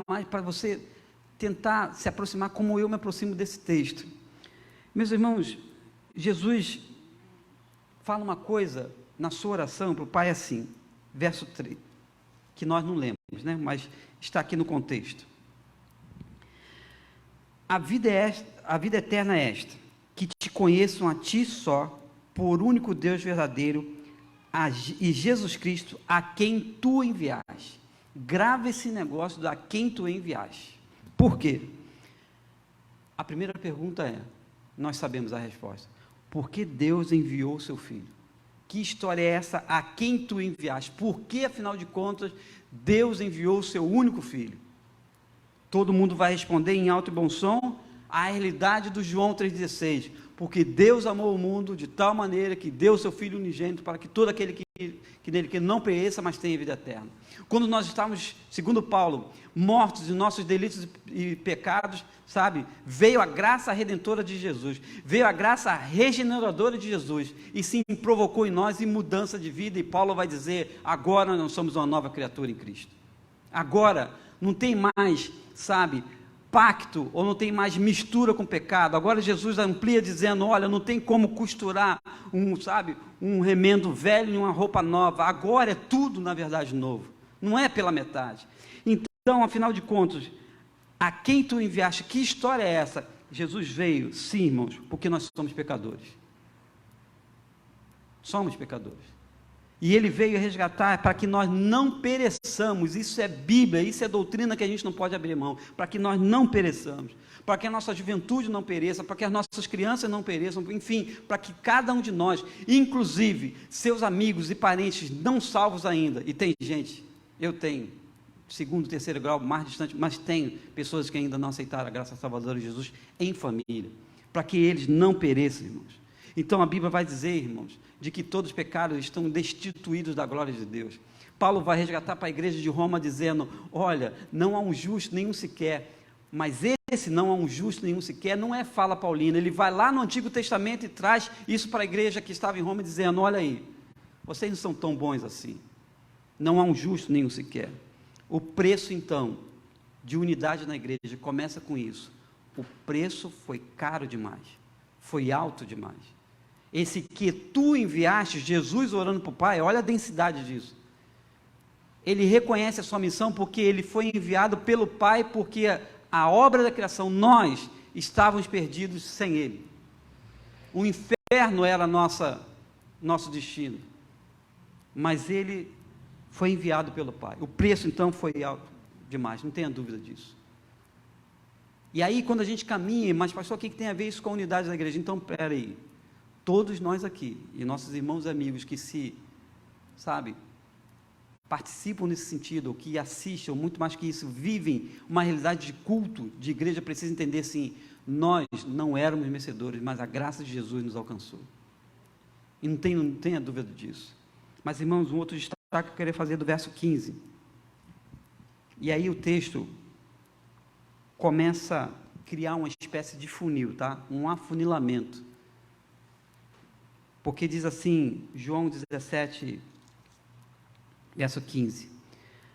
mas para você tentar se aproximar como eu me aproximo desse texto. Meus irmãos, Jesus fala uma coisa na sua oração para o Pai assim, verso 3, que nós não lemos, né? Mas está aqui no contexto. A vida eterna é esta, que te conheçam a ti só, por único Deus verdadeiro, e Jesus Cristo, a quem tu enviaste. Grava esse negócio a quem tu enviaste. Por quê? A primeira pergunta é, nós sabemos a resposta, por que Deus enviou o seu Filho? Que história é essa, a quem tu enviaste? Por que, afinal de contas, Deus enviou o seu único Filho? Todo mundo vai responder em alto e bom som, a realidade do João 3,16, porque Deus amou o mundo de tal maneira que deu o seu Filho unigênito para que todo aquele que nele que não pereça, mas tenha vida eterna. Quando nós estávamos, segundo Paulo, mortos em nossos delitos e pecados, veio a graça redentora de Jesus, veio a graça regeneradora de Jesus, e sim provocou em nós mudança de vida, e Paulo vai dizer, agora nós somos uma nova criatura em Cristo. Agora, não tem mais, pacto, ou não tem mais mistura com o pecado. Agora Jesus amplia dizendo, olha, não tem como costurar um remendo velho em uma roupa nova. Agora é tudo, na verdade, novo. Não é pela metade. Então, afinal de contas, a quem tu enviaste? Que história é essa? Jesus veio, sim, irmãos, porque nós somos pecadores. Somos pecadores. E ele veio resgatar para que nós não pereçamos. Isso é Bíblia, isso é doutrina que a gente não pode abrir mão. Para que nós não pereçamos, para que a nossa juventude não pereça, para que as nossas crianças não pereçam, enfim, para que cada um de nós, inclusive seus amigos e parentes não salvos ainda, e tem gente, eu tenho, segundo, terceiro grau, mais distante, mas tenho pessoas que ainda não aceitaram a graça salvadora de Jesus em família, para que eles não pereçam, irmãos. Então a Bíblia vai dizer, irmãos, de que todos os pecados estão destituídos da glória de Deus. Paulo vai resgatar para a igreja de Roma dizendo, olha, não há um justo nenhum sequer, mas esse não há um justo nenhum sequer, não é fala paulina, ele vai lá no Antigo Testamento e traz isso para a igreja que estava em Roma dizendo, olha aí, vocês não são tão bons assim, não há um justo nenhum sequer. O preço então, de unidade na igreja, começa com isso, o preço foi caro demais, foi alto demais. Esse que tu enviaste, Jesus orando para o Pai, olha a densidade disso. Ele reconhece a sua missão porque ele foi enviado pelo Pai, porque a obra da criação, nós estávamos perdidos sem ele. O inferno era nosso destino. Mas ele foi enviado pelo Pai. O preço então foi alto demais, não tenha dúvida disso. E aí quando a gente caminha, mas pastor, o que tem a ver isso com a unidade da igreja? Então, espera aí. Todos nós aqui, e nossos irmãos e amigos que participam nesse sentido, ou que assistem, ou muito mais que isso, vivem uma realidade de culto, de igreja, precisam entender assim, nós não éramos merecedores, mas a graça de Jesus nos alcançou. E não tenha dúvida disso. Mas, irmãos, um outro destaque que eu queria fazer do verso 15. E aí o texto começa a criar uma espécie de funil, tá? Um afunilamento. Porque diz assim, João 17, verso 15,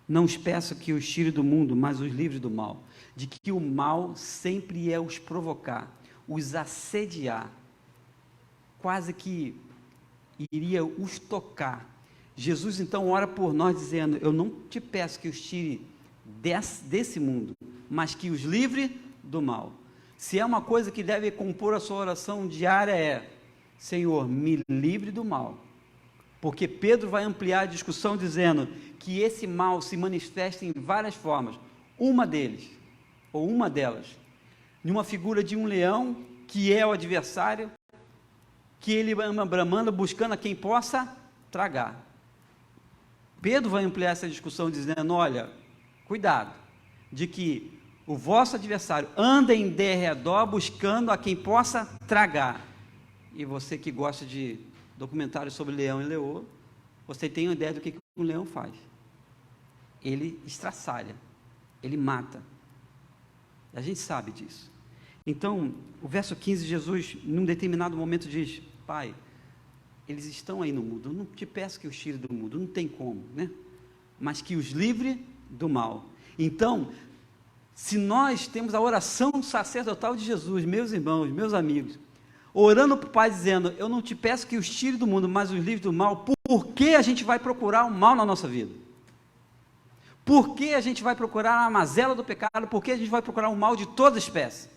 não os peço que os tire do mundo, mas os livre do mal, de que o mal sempre é os provocar, os assediar, quase que iria os tocar. Jesus então ora por nós dizendo, eu não te peço que os tire desse mundo, mas que os livre do mal. Se é uma coisa que deve compor a sua oração diária é, Senhor, me livre do mal, porque Pedro vai ampliar a discussão dizendo que esse mal se manifesta em várias formas, uma delas, numa figura de um leão, que é o adversário, que ele anda bramando, buscando a quem possa tragar. Pedro vai ampliar essa discussão dizendo, olha, cuidado, de que o vosso adversário anda em derredor buscando a quem possa tragar. E você que gosta de documentários sobre leão e leoa, você tem uma ideia do que um leão faz. Ele estraçalha, ele mata. A gente sabe disso. Então, o verso 15, Jesus, num determinado momento diz, Pai, eles estão aí no mundo, eu não te peço que os tire do mundo, não tem como, né? Mas que os livre do mal. Então, se nós temos a oração sacerdotal de Jesus, meus irmãos, meus amigos, orando para o Pai dizendo, eu não te peço que os tire do mundo, mas os livre do mal, por que a gente vai procurar o mal na nossa vida? Por que a gente vai procurar a mazela do pecado? Por que a gente vai procurar o mal de toda espécie?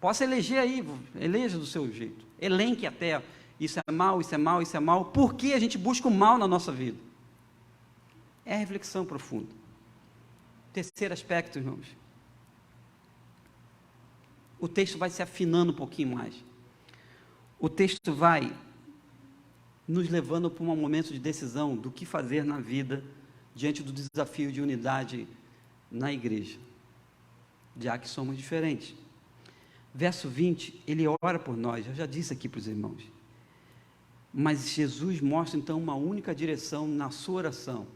Posso eleger aí, eleja do seu jeito, elenque até, isso é mal, isso é mal, isso é mal, por que a gente busca o mal na nossa vida? É reflexão profunda. Terceiro aspecto, irmãos, o texto vai se afinando um pouquinho mais. O texto vai nos levando para um momento de decisão do que fazer na vida diante do desafio de unidade na igreja, já que somos diferentes. Verso 20, ele ora por nós, eu já disse aqui para os irmãos, mas Jesus mostra então uma única direção na sua oração,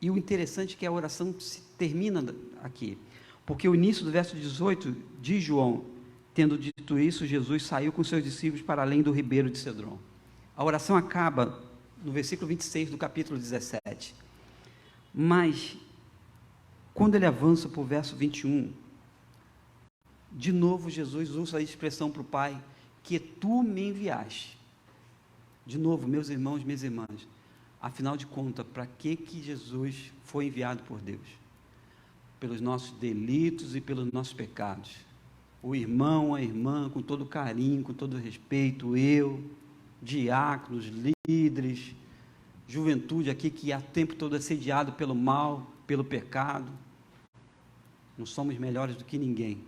e o interessante é que a oração se termina aqui, porque o início do verso 18 de João, tendo dito isso, Jesus saiu com seus discípulos para além do ribeiro de Cedron. A oração acaba no versículo 26 do capítulo 17. Mas, quando ele avança para o verso 21, de novo Jesus usa a expressão para o Pai, que tu me enviaste. De novo, meus irmãos, minhas irmãs, afinal de contas, para que Jesus foi enviado por Deus? Pelos nossos delitos e pelos nossos pecados. O irmão, a irmã, com todo carinho, com todo respeito, eu, diáconos, líderes, juventude aqui que há tempo todo assediado pelo mal, pelo pecado. Não somos melhores do que ninguém.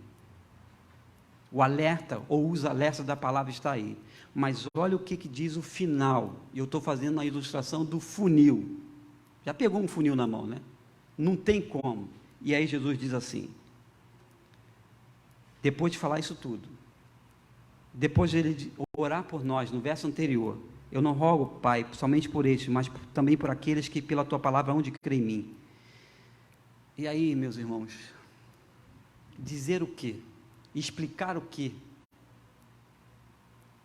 O alerta, ou os alertas da palavra está aí. Mas olha o que diz o final. E eu estou fazendo a ilustração do funil. Já pegou um funil na mão, né? Não tem como. E aí Jesus diz assim, depois de falar isso tudo, depois de ele orar por nós, no verso anterior, eu não rogo, Pai, somente por estes, mas também por aqueles que pela tua palavra hão de crer em mim. E aí, meus irmãos, dizer o quê? Explicar o quê?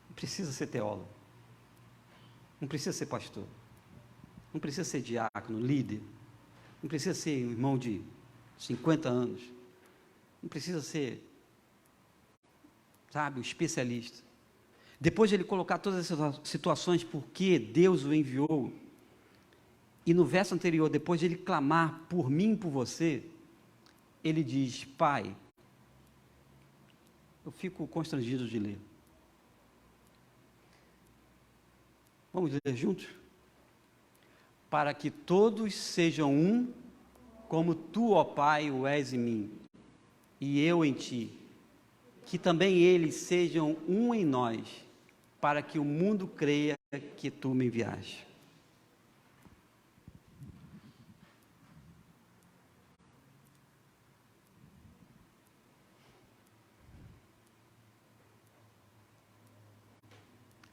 Não precisa ser teólogo, não precisa ser pastor, não precisa ser diácono, líder, não precisa ser um irmão de 50 anos, não precisa ser, sabe, um especialista. Depois de ele colocar todas essas situações, porque Deus o enviou, e no verso anterior, depois de ele clamar por mim e por você, ele diz, Pai, eu fico constrangido de ler. Vamos ler juntos? Para que todos sejam um, como tu, ó Pai, o és em mim, e eu em ti, que também eles sejam um em nós, para que o mundo creia que tu me enviaste.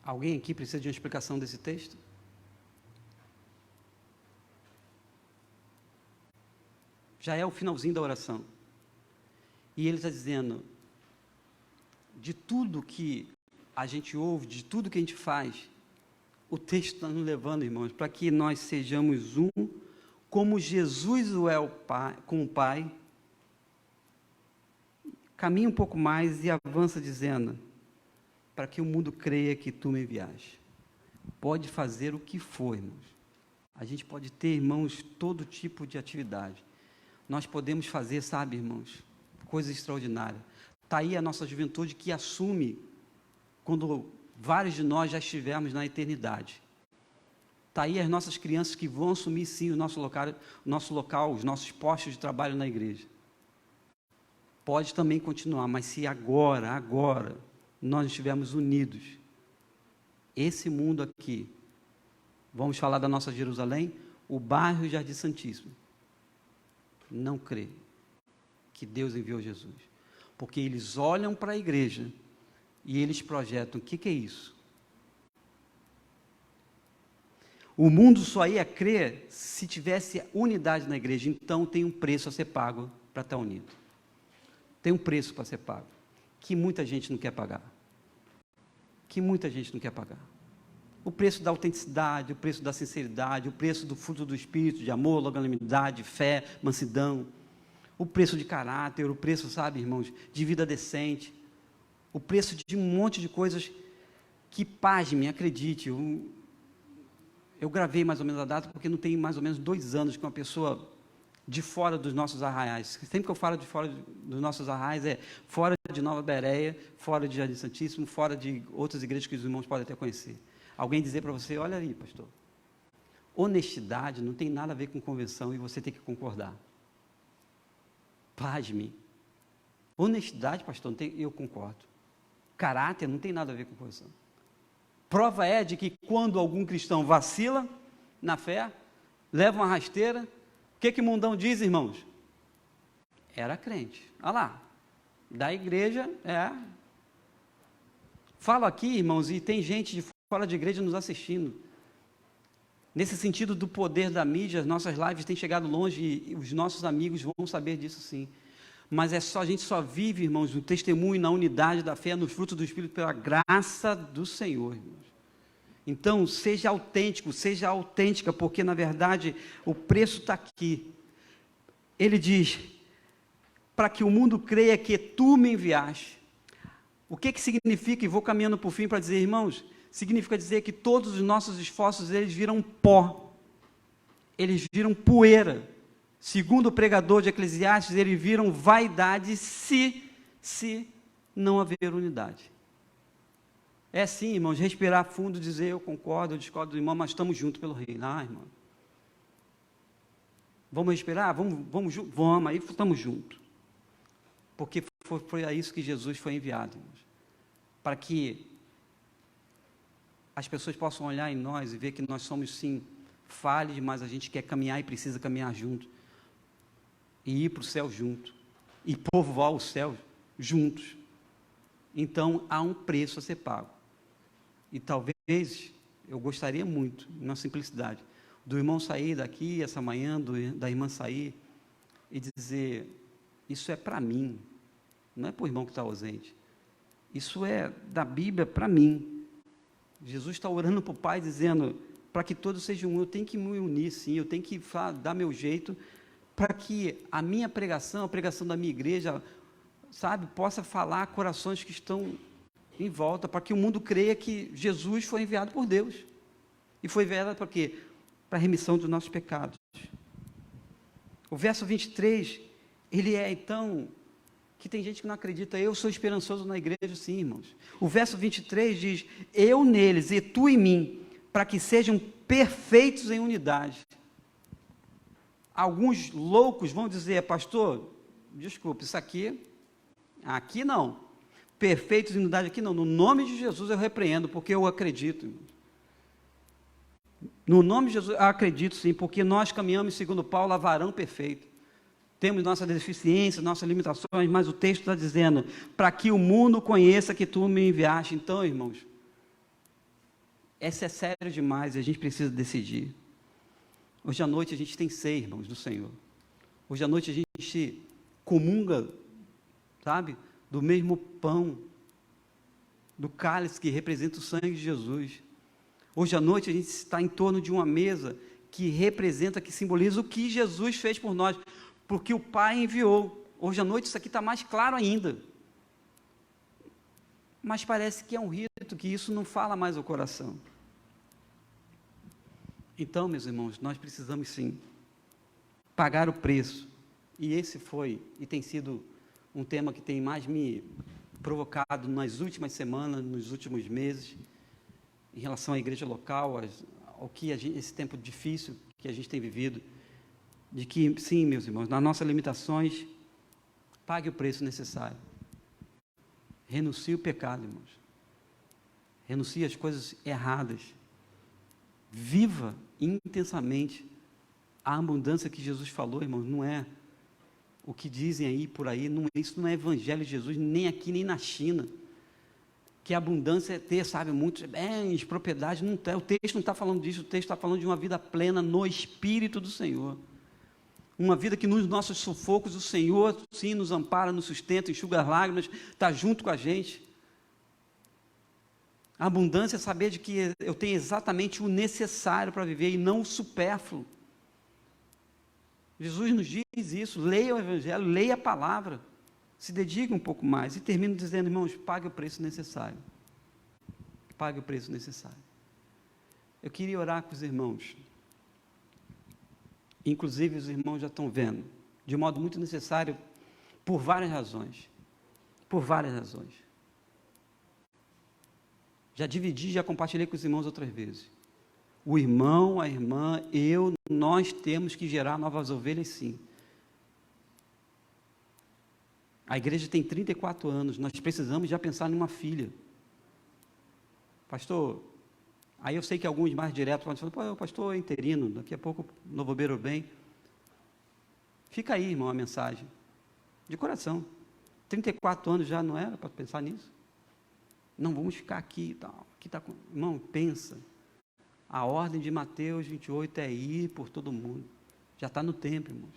Alguém aqui precisa de uma explicação desse texto? Já é o finalzinho da oração. E ele está dizendo, de tudo que a gente ouve, de tudo que a gente faz, o texto está nos levando, irmãos, para que nós sejamos um, como Jesus o é com o Pai. Caminha um pouco mais e avança dizendo, para que o mundo creia que tu me enviaste. Pode fazer o que for, irmãos. A gente pode ter, irmãos, todo tipo de atividade. Nós podemos fazer, sabe, irmãos, coisas extraordinárias. Está aí a nossa juventude que assume, quando vários de nós já estivermos na eternidade. Está aí as nossas crianças que vão assumir, sim, o nosso local, os nossos postos de trabalho na igreja. Pode também continuar, mas se agora, nós estivermos unidos, esse mundo aqui, vamos falar da nossa Jerusalém, o bairro Jardim Santíssimo, não crê que Deus enviou Jesus, porque eles olham para a igreja e eles projetam, o que é isso? O mundo só ia crer se tivesse unidade na igreja, então tem um preço a ser pago para estar unido. Tem um preço para ser pago, que muita gente não quer pagar. O preço da autenticidade, o preço da sinceridade, o preço do fruto do Espírito, de amor, longanimidade, fé, mansidão, o preço de caráter, o preço, sabe, irmãos, de vida decente, o preço de um monte de coisas que, pasme, acredite, eu gravei mais ou menos a data, porque não tem mais ou menos 2 anos que uma pessoa de fora dos nossos arraiais, sempre que eu falo de fora dos nossos arraiais, é fora de Nova Bereia, fora de Jardim Santíssimo, fora de outras igrejas que os irmãos podem até conhecer. Alguém dizer para você, olha aí, pastor, honestidade não tem nada a ver com convenção e você tem que concordar. Pasme. Honestidade, pastor, não tem, eu concordo. Caráter não tem nada a ver com convenção. Prova é de que quando algum cristão vacila na fé, leva uma rasteira, o que o mundão diz, irmãos? Era crente. Olha lá, da igreja, Falo aqui, irmãos, e tem gente de fora de igreja nos assistindo. Nesse sentido do poder da mídia, as nossas lives têm chegado longe e os nossos amigos vão saber disso sim. Mas a gente só vive, irmãos, no testemunho, na unidade da fé, nos frutos do Espírito, pela graça do Senhor, irmãos. Então, seja autêntico, seja autêntica, porque, na verdade, o preço está aqui. Ele diz, para que o mundo creia que tu me enviaste. O que significa, e vou caminhando para o fim para dizer, irmãos, significa dizer que todos os nossos esforços, eles viram pó, eles viram poeira. Segundo o pregador de Eclesiastes, eles viram vaidade se não haver unidade. É sim, irmãos, respirar fundo, dizer eu concordo, eu discordo do irmão, mas estamos juntos pelo reino. Irmão. Vamos respirar? Vamos, aí estamos juntos. Porque foi a isso que Jesus foi enviado, irmãos. Para que as pessoas possam olhar em nós e ver que nós somos sim falhos, mas a gente quer caminhar e precisa caminhar junto. E ir para o céu junto. E povoar o céu juntos. Então, há um preço a ser pago. E talvez, eu gostaria muito, na simplicidade, do irmão sair daqui essa manhã, da irmã sair e dizer, isso é para mim, não é para o irmão que está ausente. Isso é da Bíblia para mim. Jesus está orando para o Pai, dizendo, para que todos sejam um, eu tenho que me unir sim, eu tenho que dar meu jeito, para que a minha pregação, a pregação da minha igreja, sabe, possa falar a corações que estão em volta, para que o mundo creia que Jesus foi enviado por Deus. E foi enviado para quê? Para a remissão dos nossos pecados. O verso 23, ele é então, que tem gente que não acredita, eu sou esperançoso na igreja, sim, irmãos. O verso 23 diz, eu neles e tu em mim, para que sejam perfeitos em unidade. Alguns loucos vão dizer, pastor, desculpe, isso aqui não. Perfeitos em unidade aqui não. No nome de Jesus eu repreendo, porque eu acredito, irmãos. No nome de Jesus, eu acredito sim, porque nós caminhamos, segundo Paulo, a varão perfeito. Temos nossas deficiências, nossas limitações, mas o texto está dizendo, para que o mundo conheça que tu me enviaste. Então, irmãos, essa é sério demais e a gente precisa decidir. Hoje à noite a gente tem ceia, irmãos, do Senhor. Hoje à noite a gente comunga, sabe, do mesmo pão, do cálice que representa o sangue de Jesus. Hoje à noite a gente está em torno de uma mesa que representa, que simboliza o que Jesus fez por nós, porque o Pai enviou. Hoje à noite isso aqui está mais claro ainda. Mas parece que é um rito, que isso não fala mais ao coração. Então, meus irmãos, nós precisamos sim pagar o preço. E esse foi, e tem sido um tema que tem mais me provocado nas últimas semanas, nos últimos meses, em relação à igreja local, ao que esse tempo difícil que a gente tem vivido, de que, sim, meus irmãos, nas nossas limitações, pague o preço necessário. Renuncie o pecado, irmãos. Renuncie as coisas erradas. Viva intensamente a abundância que Jesus falou, irmãos, não é o que dizem aí por aí, isso não é evangelho de Jesus, nem aqui, nem na China. Que a abundância é ter, sabe, muitos bens, propriedades, não tem, o texto não está falando disso, o texto está falando de uma vida plena no Espírito do Senhor. Uma vida que nos nossos sufocos, o Senhor, sim, nos ampara, nos sustenta, enxuga as lágrimas, está junto com a gente. A abundância é saber de que eu tenho exatamente o necessário para viver e não o supérfluo. Jesus nos diz isso, leia o Evangelho, leia a palavra. Se dedique um pouco mais. E termino dizendo, irmãos, pague o preço necessário. Pague o preço necessário. Eu queria orar com os irmãos. Inclusive, os irmãos já estão vendo, de modo muito necessário, por várias razões. Por várias razões. Já dividi, já compartilhei com os irmãos outras vezes. O irmão, a irmã, nós temos que gerar novas ovelhas, sim. A igreja tem 34 anos, nós precisamos já pensar numa filha. Pastor, aí eu sei que alguns mais diretos podem falar, pô, o pastor é interino, daqui a pouco não vou ver o bem. Fica aí, irmão, a mensagem. De coração. 34 anos já não era para pensar nisso? Não, vamos ficar aqui e tal. Irmão, pensa. A ordem de Mateus 28 é ir por todo mundo. Já está no tempo, irmãos.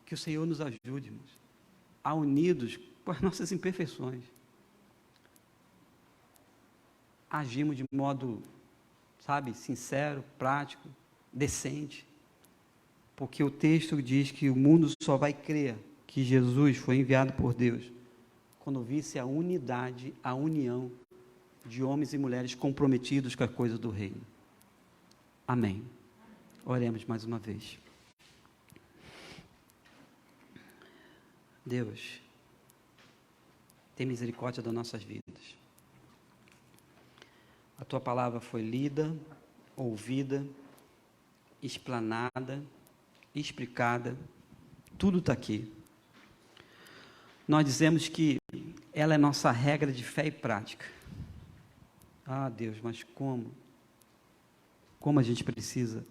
Que o Senhor nos ajude, irmãos. A unidos com as nossas imperfeições. Agimos de modo, sabe, sincero, prático, decente. Porque o texto diz que o mundo só vai crer que Jesus foi enviado por Deus quando visse a unidade, a união de homens e mulheres comprometidos com a coisa do reino. Amém. Oremos mais uma vez. Deus, tem misericórdia das nossas vidas. tua palavra foi lida, ouvida, explanada, explicada, tudo está aqui. Nós dizemos que ela é nossa regra de fé e prática. Ah, Deus, mas como? Como a gente precisa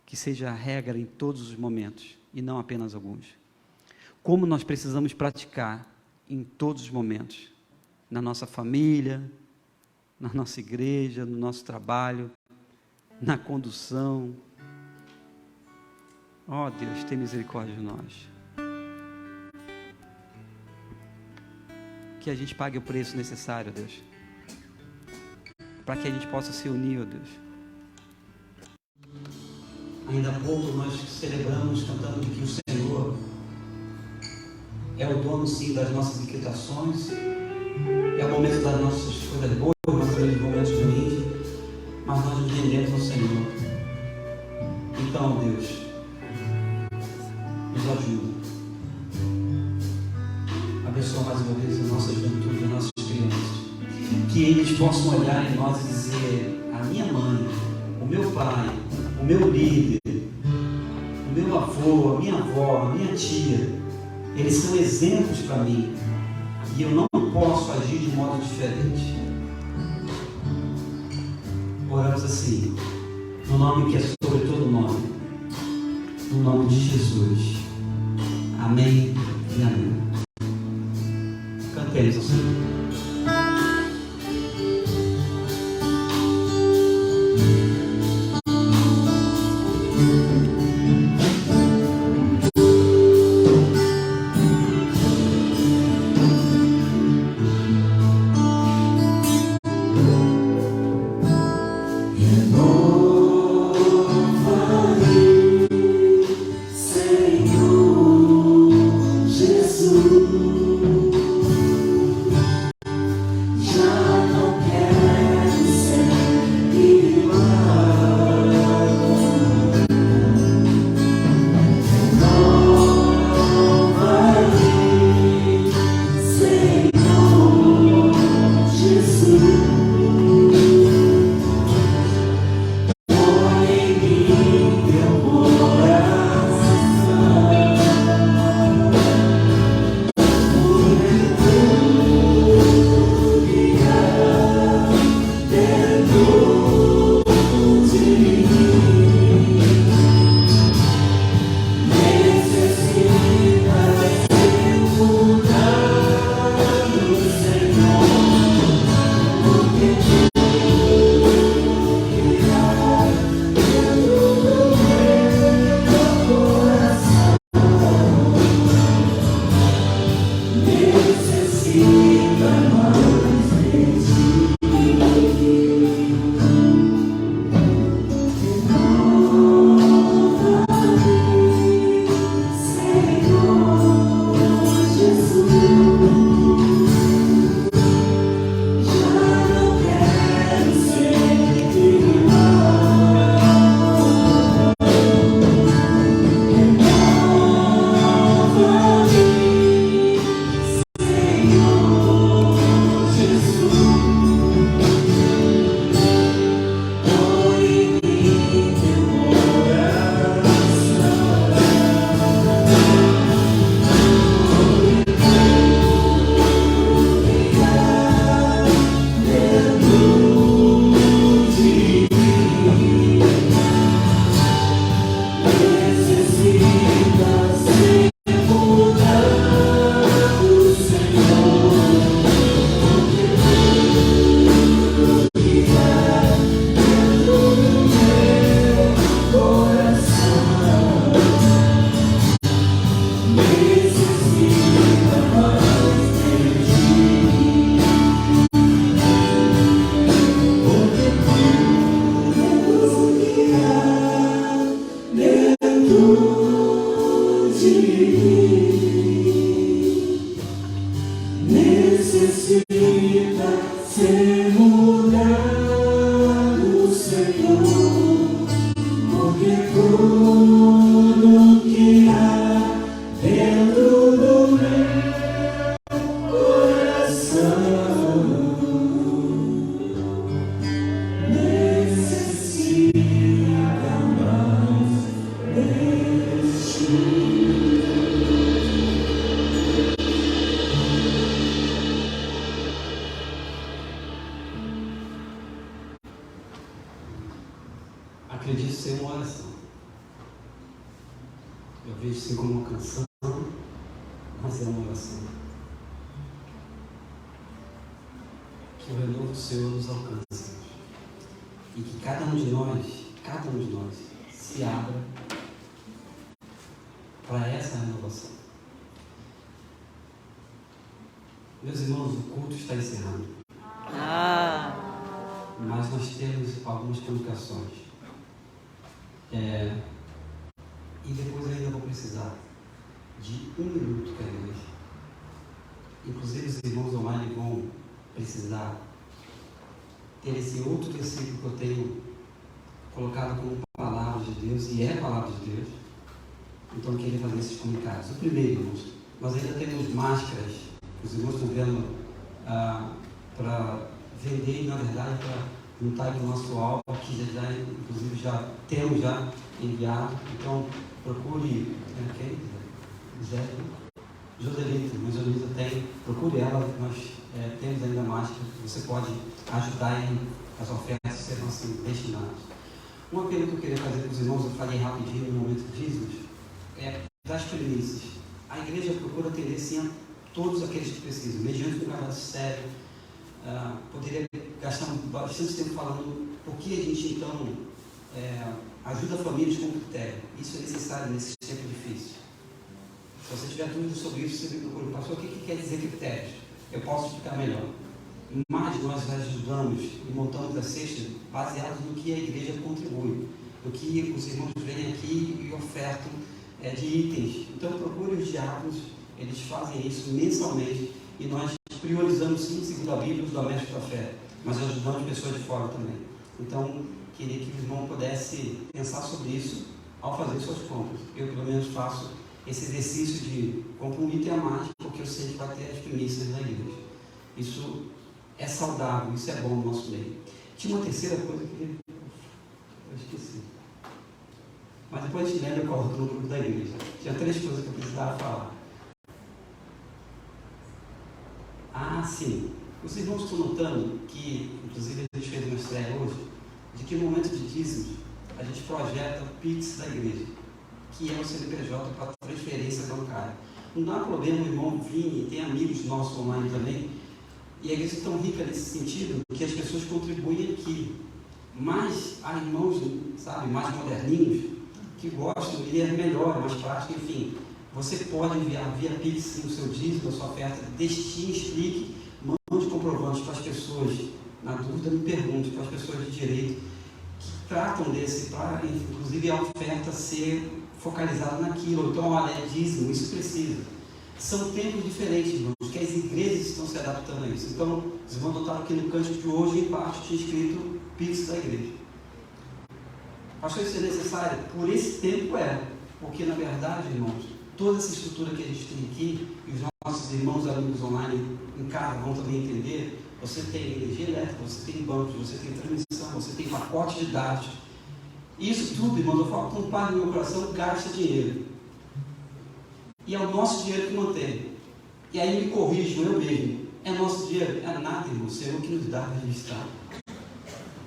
que seja a regra em todos os momentos e não apenas alguns. Como nós precisamos praticar em todos os momentos, na nossa família, na nossa igreja, no nosso trabalho, na condução. Ó Deus, tem misericórdia de nós. Que a gente pague o preço necessário, Deus, para que a gente possa se unir, ó Deus. Ainda há pouco nós celebramos cantando que o Senhor é o dono, sim, das nossas inquietações, é o momento das nossas coisas boas, mas também dos momentos ruins, mas nós nos rendemos ao Senhor. Então, Deus, nos ajuda. Abençoa mais uma vez a nossa juventude, as nossas crianças, que eles possam olhar em nós e dizer: a minha mãe, o meu pai, o meu líder, o meu avô, a minha avó, a minha tia, eles são exemplos para mim, e eu não posso agir de modo diferente. Oramos assim, no nome que é sobre todo nome, no nome de Jesus. Amém e amém. Cantemos ao Senhor. vejo isso ser uma oração. Eu vejo isso como uma canção, mas é uma oração. Que o renovo do Senhor nos alcance. E que cada um de nós se abra para essa renovação. Meus irmãos, o culto está encerrando. Mas nós temos algumas comunicações. E depois ainda vou precisar de 1 minuto com a igreja. Inclusive os irmãos online vão precisar ter esse outro versículo que eu tenho colocado como palavra de Deus, e é palavra de Deus. Então eu queria fazer esses comunicados. O primeiro, irmãos, nós ainda temos máscaras, os irmãos estão vendo, para vender, e na verdade para juntar no nosso álbum, que inclusive já temos enviado. Então procure, Joselita, mas Joselita tem, procure ela, nós temos ainda máscara, você pode ajudar em as ofertas serão assim destinadas. Um apelo que eu queria fazer para os irmãos, eu falei rapidinho no momento de dízimos, é das premissas. A igreja procura atender sim a todos aqueles que precisam, mediante um caráter sério. Poderia gastar bastante tempo falando por que a gente então ajuda famílias com critério. Isso é necessário nesse tempo difícil. Se você tiver dúvidas sobre isso, você me procura. Pastor, o que quer dizer critérios? Eu posso explicar melhor. Mas nós ajudamos e montamos as cestas baseadas no que a igreja contribui, no que os irmãos vêm aqui e ofertam de itens. Então procure os diáconos, eles fazem isso mensalmente, e nós priorizamos sim, segundo a Bíblia, os domésticos da fé, mas ajudamos pessoas de fora também. Então queria que o irmão pudesse pensar sobre isso ao fazer suas compras. Eu pelo menos faço esse exercício de comprar um item a mais, porque eu sei que vai ter as primícias na igreja. Isso é saudável, isso é bom no nosso meio. Tinha uma terceira coisa que eu esqueci. Mas depois a gente lembra qual no grupo da igreja. Tinha 3 coisas que eu precisava falar. Sim. Os irmãos estão notando que, inclusive a gente fez uma estreia hoje, de que no momento de dízimos, a gente projeta o Pix da igreja, que é o CNPJ para transferência bancária. Não dá problema o irmão vir, e tem amigos nossos online também, e a igreja é tão rica nesse sentido que as pessoas contribuem aqui. Mas há irmãos, mais moderninhos, que gostam, e é melhor, é mais prático, enfim. Você pode enviar via Pix o seu dízimo, a sua oferta, destine, explique, mande comprovantes para as pessoas, na dúvida me pergunte, para as pessoas de direito, que tratam desse, para inclusive a oferta ser focalizada naquilo. Então, olha, é dízimo, isso precisa. São tempos diferentes, irmãos, que as igrejas estão se adaptando a isso. Então, vocês vão notar aqui no cântico de hoje, embaixo, tinha escrito Pix da igreja. Pastor, isso é necessário? Por esse tempo porque na verdade, irmãos, toda essa estrutura que a gente tem aqui, e os nossos irmãos amigos online em casa vão também entender, você tem energia elétrica, você tem bancos, você tem transmissão, você tem pacote de dados. Isso tudo, irmãos, eu falo com pai no meu coração, gasta dinheiro. E é o nosso dinheiro que mantém. E aí me corrijo, eu mesmo. É nosso dinheiro? É nada, irmão. O Senhor que nos dá para registrar.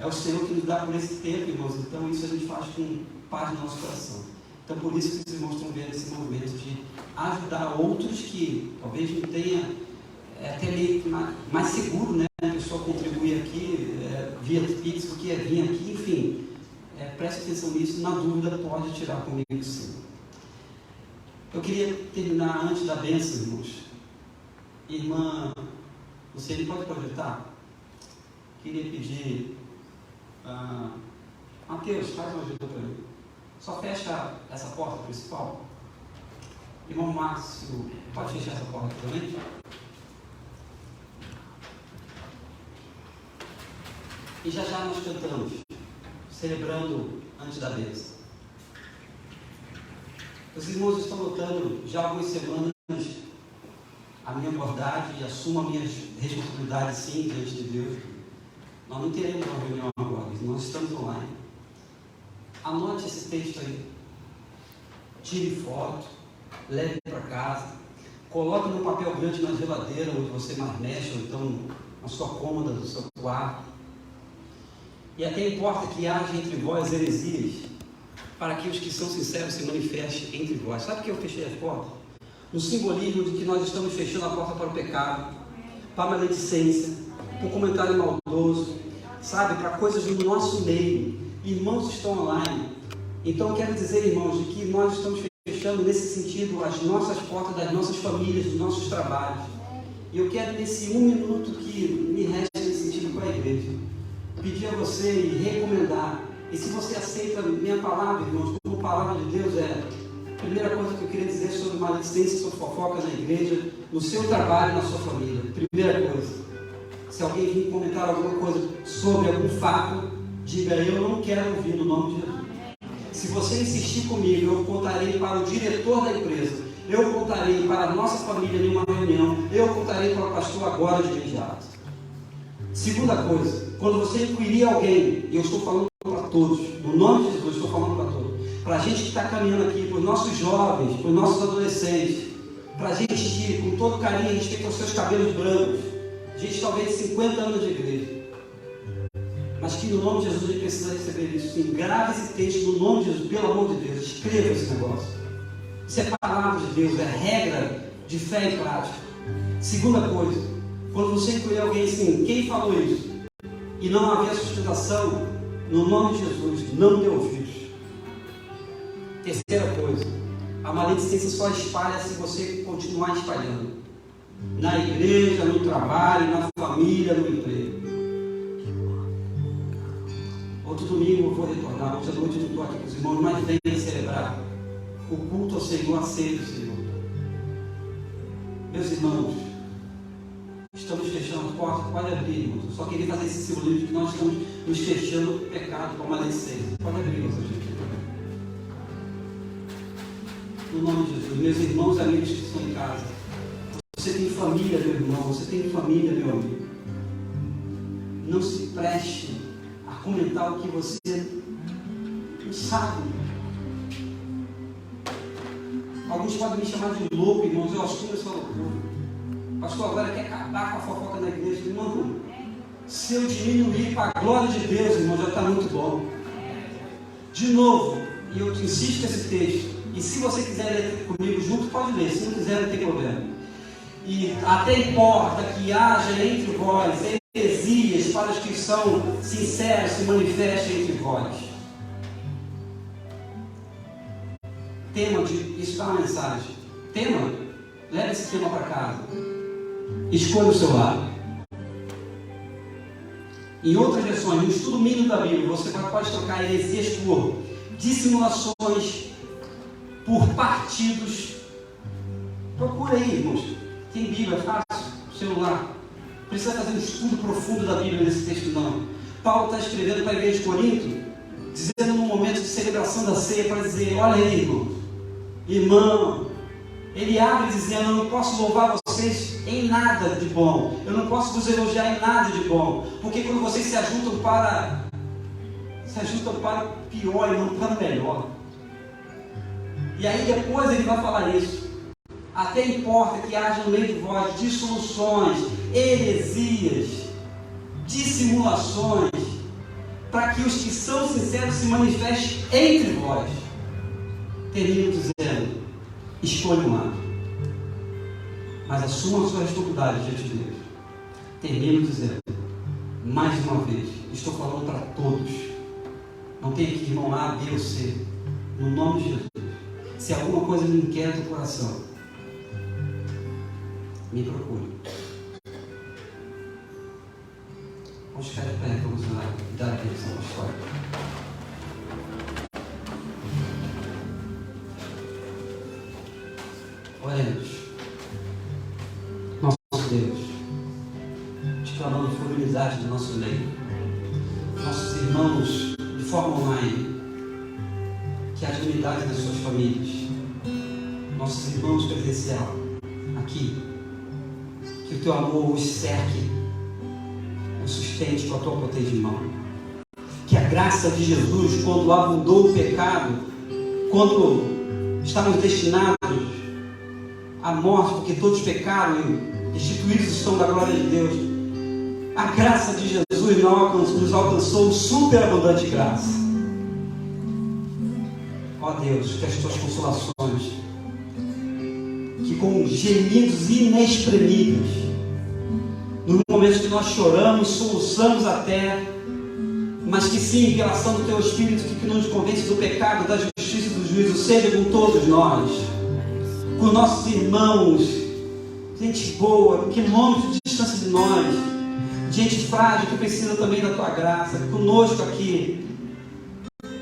É o Senhor que nos dá por esse tempo, irmãos. Então isso a gente faz com paz no nosso coração. Então por isso que os irmãos estão vendo esse movimento de ajudar outros que talvez não tenha, até meio mais seguro, né? A pessoa contribuir aqui via Pix do que vir aqui, enfim. Preste atenção nisso, na dúvida pode tirar comigo sim. Eu queria terminar antes da bênção, irmãos. Irmã, você pode projetar? Queria pedir, Mateus, faz uma ajuda para mim. Só fecha essa porta principal. Irmão Márcio, pode fechar essa porta aqui também? E já nós cantamos, celebrando antes da bênção. Os irmãos estão notando já há algumas semanas a minha abordagem e assumo as minhas responsabilidades sim diante de Deus. Nós não teremos uma reunião agora, nós estamos online. Anote esse texto aí, tire foto, leve para casa, coloque num papel grande na geladeira onde você mais mexe, ou então na sua cômoda do seu quarto. E até importa que haja entre vós heresias, para que os que são sinceros se manifestem entre vós. Sabe por que eu fechei as portas? No simbolismo de que nós estamos fechando a porta para o pecado, para a maledicência, para o comentário maldoso, sabe, para coisas do nosso meio. Irmãos estão online. Então eu quero dizer, irmãos, de que nós estamos fechando nesse sentido as nossas portas das nossas famílias, dos nossos trabalhos. E eu quero, nesse 1 minuto que me resta nesse sentido com a igreja, pedir a você e recomendar. E se você aceita a minha palavra, irmãos, como palavra de Deus, a primeira coisa que eu queria dizer sobre maledicência, sobre fofocas na igreja, no seu trabalho, na sua família. Primeira coisa, se alguém vir comentar alguma coisa sobre algum fato, diga: eu não quero ouvir, no nome de Jesus. Se você insistir comigo, eu contarei para o diretor da empresa, eu contarei para a nossa família em uma reunião, eu contarei para o pastor agora de imediato. Segunda coisa, quando você inquirir alguém, e eu estou falando para todos, no nome de Jesus, estou falando para todos, para a gente que está caminhando aqui, para os nossos jovens, para os nossos adolescentes, para a gente que, com todo carinho, a gente tem com os seus cabelos brancos, gente talvez de 50 anos de igreja, mas que no nome de Jesus a gente precisa receber isso, sim, grave esse texto no nome de Jesus, pelo amor de Deus, escreva esse negócio. Isso é palavra de Deus, é regra de fé e prática. Segunda coisa, quando você incluir alguém assim, quem falou isso? E não haver sustentação, no nome de Jesus, não dê ouvidos. Terceira coisa, a maledicência só espalha se você continuar espalhando. Na igreja, no trabalho, na família, no emprego. Outro domingo eu vou retornar, hoje à noite eu não estou aqui com os irmãos, mas venha celebrar o culto ao Senhor, a ceia do Senhor. Meus irmãos, estamos fechando a porta, pode abrir, irmãos. Eu só queria fazer esse simbolismo de que nós estamos nos fechando o pecado com a maledicência. Pode abrir, irmãos. No nome de Jesus, meus irmãos e amigos que estão em casa, você tem família, meu irmão, você tem família, meu amigo. Não se preste a comentar o que você não sabe. Alguns podem me chamar de louco, irmãos, eu assumo essa loucura. Pastor, agora quer acabar com a fofoca na igreja? Irmão, se eu diminuir para a glória de Deus, irmão, já está muito bom. De novo, e eu te insisto nesse texto, e se você quiser ler comigo junto, pode ler, se não quiser, não tem problema. E até importa que haja entre vós heresias para os que são sinceros, se manifestem entre vós. Tema de isso dá uma mensagem. Tema, leve esse tema para casa. Escolha o seu lado. Em outras versões, no estudo mínimo da Bíblia, você pode trocar heresias por dissimulações, por partidos. Procura aí, irmãos. Tem Bíblia, é fácil, celular. Não precisa fazer um estudo profundo da Bíblia nesse texto, não. Paulo está escrevendo para a igreja de Corinto, dizendo num momento de celebração da ceia, para dizer: olha aí, irmão, ele abre dizendo: eu não posso louvar vocês em nada de bom, eu não posso vos elogiar em nada de bom, porque quando vocês se ajuntam para o pior e não para o melhor. E aí depois ele vai falar isso. Até importa que haja no meio de vós dissoluções, heresias, dissimulações, para que os que são sinceros se manifestem entre vós. Termino dizendo: escolha um lado, mas assuma a sua responsabilidade diante de Deus. Termino dizendo, mais uma vez, estou falando para todos. Não tem aqui irmão A, B ou C. No nome de Jesus. Se alguma coisa me inquieta o coração, me procure. Vamos ficar de pé, vamos dar a direção à história. Oremos. Nosso Deus, te clamando por unidade do nosso meio. Nossos irmãos de forma online, que haja unidade nas suas famílias. Nossos irmãos presencial, aqui, que o teu amor os cerque, os sustente com a tua potente mão. Que a graça de Jesus, quando abundou o pecado, quando estávamos destinados à morte, porque todos pecaram e destituídos estão da glória de Deus, A graça de Jesus nos alcançou superabundante graça. Ó Deus, que as tuas consolações, que com gemidos inexprimíveis, nos momentos que nós choramos, soluçamos até, mas que sim, pela ação do teu Espírito, que nos convence do pecado, da justiça e do juízo, seja com todos nós, com nossos irmãos, gente boa, quilômetros de distância de nós, gente frágil que precisa também da tua graça, conosco aqui,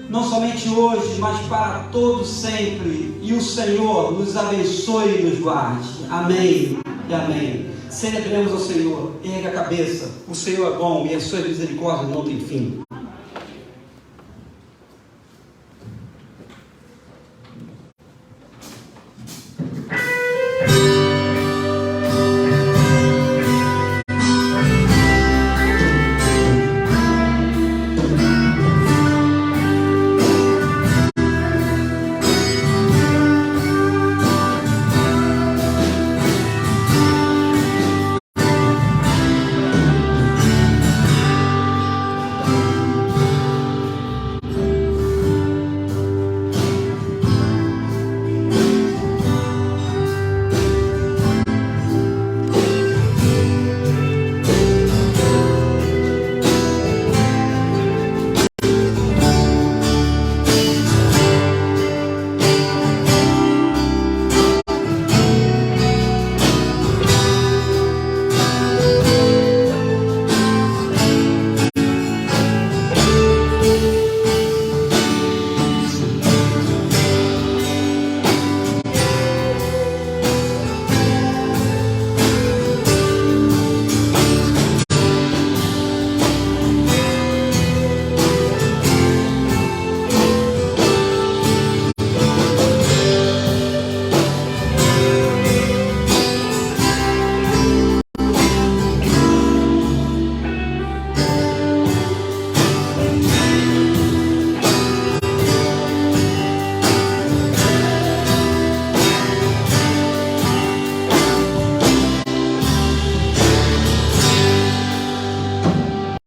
não somente hoje, mas para todos sempre. E o Senhor nos abençoe e nos guarde. Amém e amém. Celebremos ao Senhor. Erga a cabeça. O Senhor é bom e as suas misericórdias não têm fim.